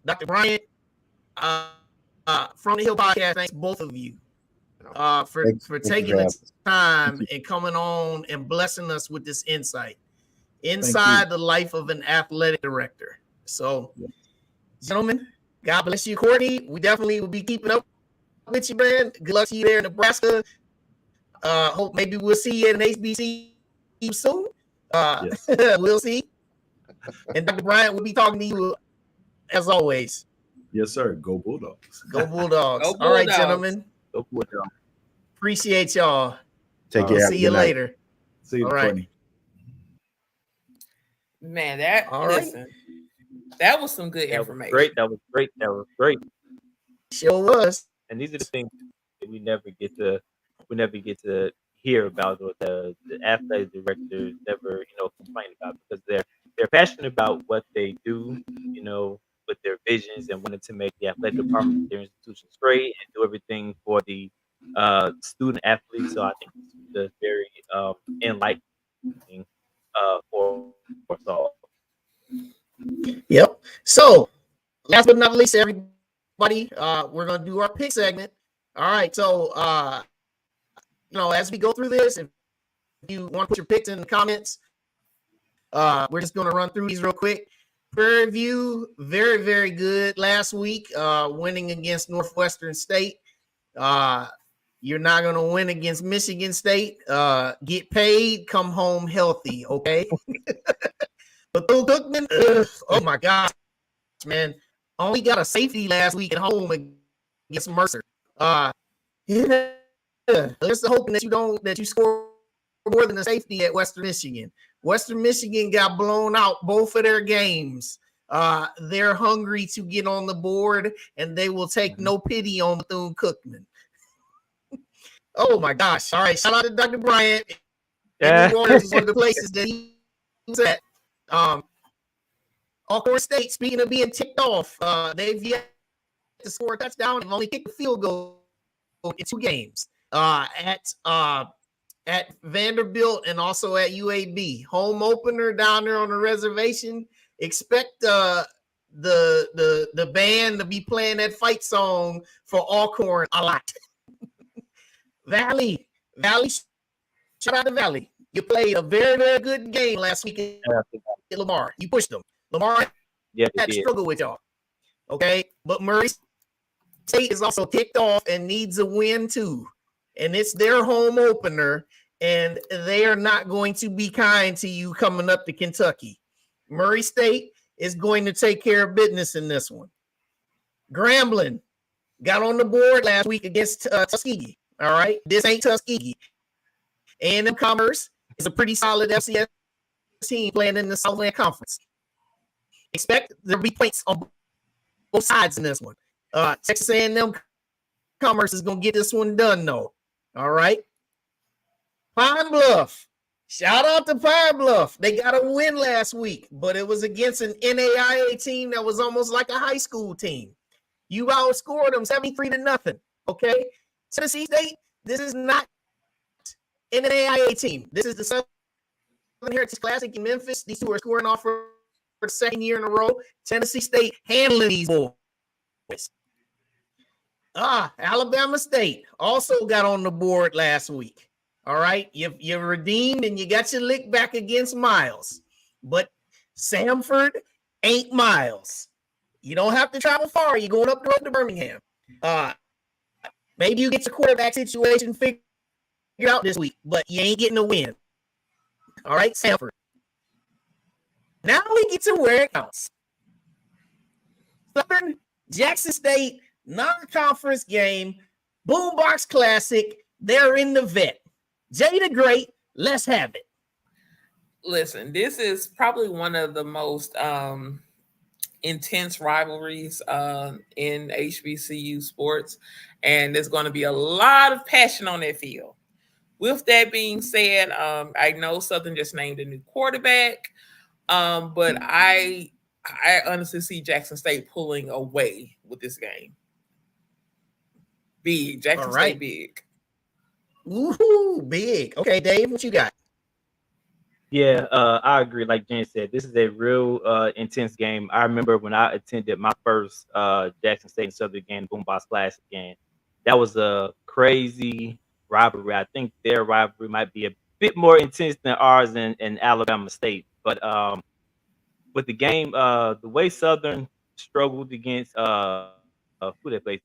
[SPEAKER 2] Dr. Bryant, from the Hill Podcast, thanks both of you for taking the time and coming on and blessing us with this insight inside the life of an athletic director. So, gentlemen, God bless you, Kortne. We definitely will be keeping up with you, man. Good luck to you there in Nebraska. Hope maybe we'll see you at an HBCU soon. We'll see. And Dr. Bryant will be talking to you as always.
[SPEAKER 5] Yes, sir. Go Bulldogs.
[SPEAKER 2] Go Bulldogs.
[SPEAKER 3] Go
[SPEAKER 2] All right,
[SPEAKER 3] Bulldogs.
[SPEAKER 2] gentlemen.
[SPEAKER 5] Go Bulldogs.
[SPEAKER 2] Appreciate y'all.
[SPEAKER 6] Take care.
[SPEAKER 2] See you later.
[SPEAKER 5] See you,
[SPEAKER 2] all right.
[SPEAKER 5] Kortne.
[SPEAKER 3] Man, that was some good information.
[SPEAKER 4] That was great.
[SPEAKER 2] Sure was.
[SPEAKER 4] And these are the things that we never get to hear about, or the athletic directors never, complain about, because they're passionate about what they do, with their visions and wanting to make the athletic department of their institutions great and do everything for the student athletes. So I think it's very enlightening for us all.
[SPEAKER 2] Yep. So, last but not least, everybody, we're gonna do our pick segment. All right. So, as we go through this, if you want to put your picks in the comments, we're just gonna run through these real quick. Prairie View, very, very good last week, winning against Northwestern State. You're not going to win against Michigan State. Get paid, come home healthy, okay? But Bill Cookman, oh my gosh, man. Only got a safety last week at home against Mercer. Just hoping that you score more than a safety at Western Michigan. Western Michigan got blown out both of their games. They're hungry to get on the board, and they will take no pity on Bethune-Cookman. Oh my gosh! All right, shout out to Dr. Bryant. New Orleans is one of the places that he was at. Alcorn State, speaking of being ticked off, they've yet to score a touchdown and only kicked a field goal in 2 games. At Vanderbilt and also at UAB. Home opener down there on the reservation. Expect the band to be playing that fight song for Alcorn a lot. Valley, shout out to Valley. You played a very, very good game last week at Lamar. You pushed them. Lamar had to struggle with y'all. Okay, but Murray State is also ticked off and needs a win too. And it's their home opener, and they are not going to be kind to you coming up to Kentucky. Murray State is going to take care of business in this one. Grambling got on the board last week against Tuskegee. All right, this ain't Tuskegee. A&M Commerce is a pretty solid FCS team playing in the Southland Conference. Expect there to be points on both sides in this one. Texas A&M Commerce is going to get this one done, though. All right. Pine Bluff. Shout out to Pine Bluff. They got a win last week, but it was against an NAIA team that was almost like a high school team. You outscored them 73-0. Okay. Tennessee State, this is not an NAIA team. This is the Southern Heritage Classic in Memphis. These two are scoring off for the second year in a row. Tennessee State handling these boys. Alabama State also got on the board last week. All right, you redeemed and you got your lick back against Miles, but Samford ain't Miles. You don't have to travel far. You're going up the road to Birmingham. Maybe you get your quarterback situation figured out this week, but you ain't getting a win. All right, Samford. Now we get to where it counts. Southern Jackson State non-conference game, Boombox Classic. They're in the vet. Jay the Great, let's have it.
[SPEAKER 3] Listen, this is probably one of the most intense rivalries in HBCU sports, and there's going to be a lot of passion on that field. With that being said, I know Southern just named a new quarterback, but I honestly see Jackson State pulling away with this game. Big. Jackson State big.
[SPEAKER 2] Woohoo, big. Okay, Dave, what you got?
[SPEAKER 4] Yeah, I agree. Like Jen said, this is a real intense game. I remember when I attended my first Jackson State and Southern game, Boombox Classic game. That was a crazy rivalry. I think their rivalry might be a bit more intense than ours in Alabama State. But with the game, the way Southern struggled against who they played,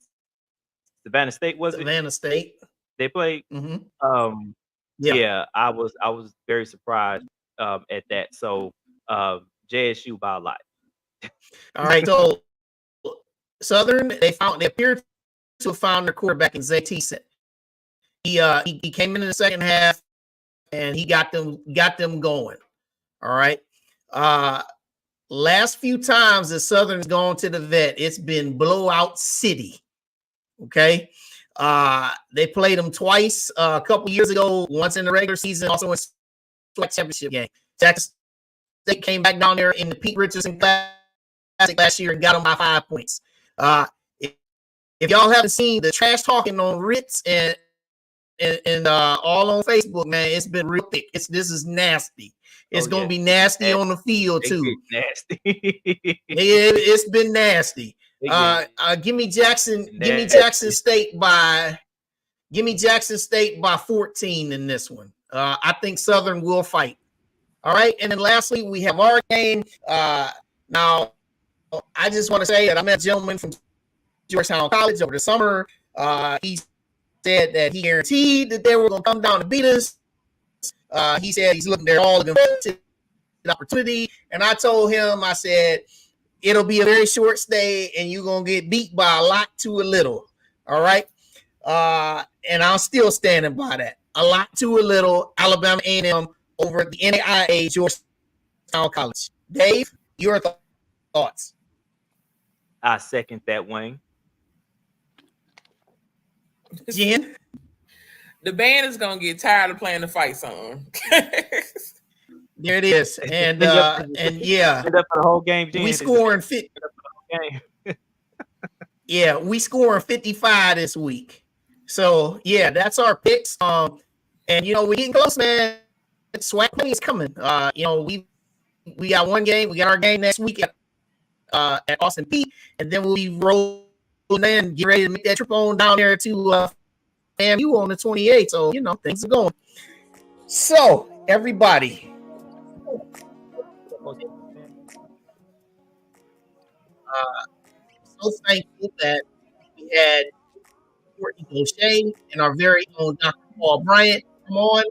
[SPEAKER 4] Savannah State, was it?
[SPEAKER 2] Savannah State.
[SPEAKER 4] They played.
[SPEAKER 2] Mm-hmm.
[SPEAKER 4] Yeah, I was very surprised at that. So JSU by a lot.
[SPEAKER 2] All right, so Southern, they appeared to have found their quarterback in Zay Thiessen. He came in the second half and he got them going. All right. Last few times that Southern's gone to the vet, it's been blowout city. Okay. They played them twice a couple years ago, once in the regular season, also in the championship game. Jackson State came back down there in the Pete Richardson Classic last year and got them by 5 points. If y'all haven't seen the trash talking on Ritz and all on Facebook, man, it's been real thick. This is nasty. It's gonna be nasty on the field too.
[SPEAKER 4] Nasty.
[SPEAKER 2] It's been nasty. Give me Jackson State by 14 in this one. I think Southern will fight. All right, and then lastly, we have our game. Now, I just want to say that I met a gentleman from Georgetown College over the summer. He said that he guaranteed that they were going to come down to beat us. He said he's looking there all looking forward to the opportunity, and I told him, I said, it'll be a very short stay, and you're going to get beat by a lot to a little. All right. And I'm still standing by that. A lot to a little. Alabama A&M over the NAIA Georgetown College. Dave, your thoughts?
[SPEAKER 4] I second that, Wayne.
[SPEAKER 2] Jen?
[SPEAKER 3] The band is going to get tired of playing the fight song.
[SPEAKER 2] There it is. And yeah.
[SPEAKER 4] For the whole game, Jen.
[SPEAKER 2] We scoring 50. Yeah, we scoring 55 this week. So yeah, that's our picks. And we're getting close, man. Swag money is coming. We got one game. We got our game next week at Austin Peay, and then we'll be rolling in, get ready to make that trip on down there to FAMU on the 28th. So things are going. So everybody. So thankful that we had Kortne Gosha and our very own Dr. Paul Bryant come on.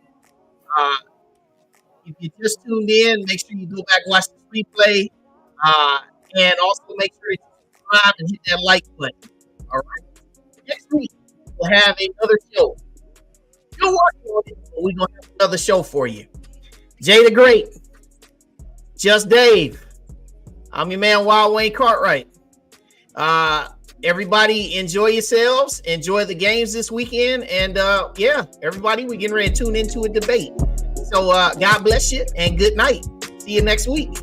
[SPEAKER 2] If you just tuned in, make sure you go back and watch the replay. And also make sure you subscribe and hit that like button. All right. Next week, we'll have another show. Still working on it, but we're going to have another show for you. Jay the Great. Just Dave. I'm your man, Wild Wayne Cartwright. Everybody enjoy yourselves. Enjoy the games this weekend. And everybody, we're getting ready to tune into a debate. So God bless you and good night. See you next week.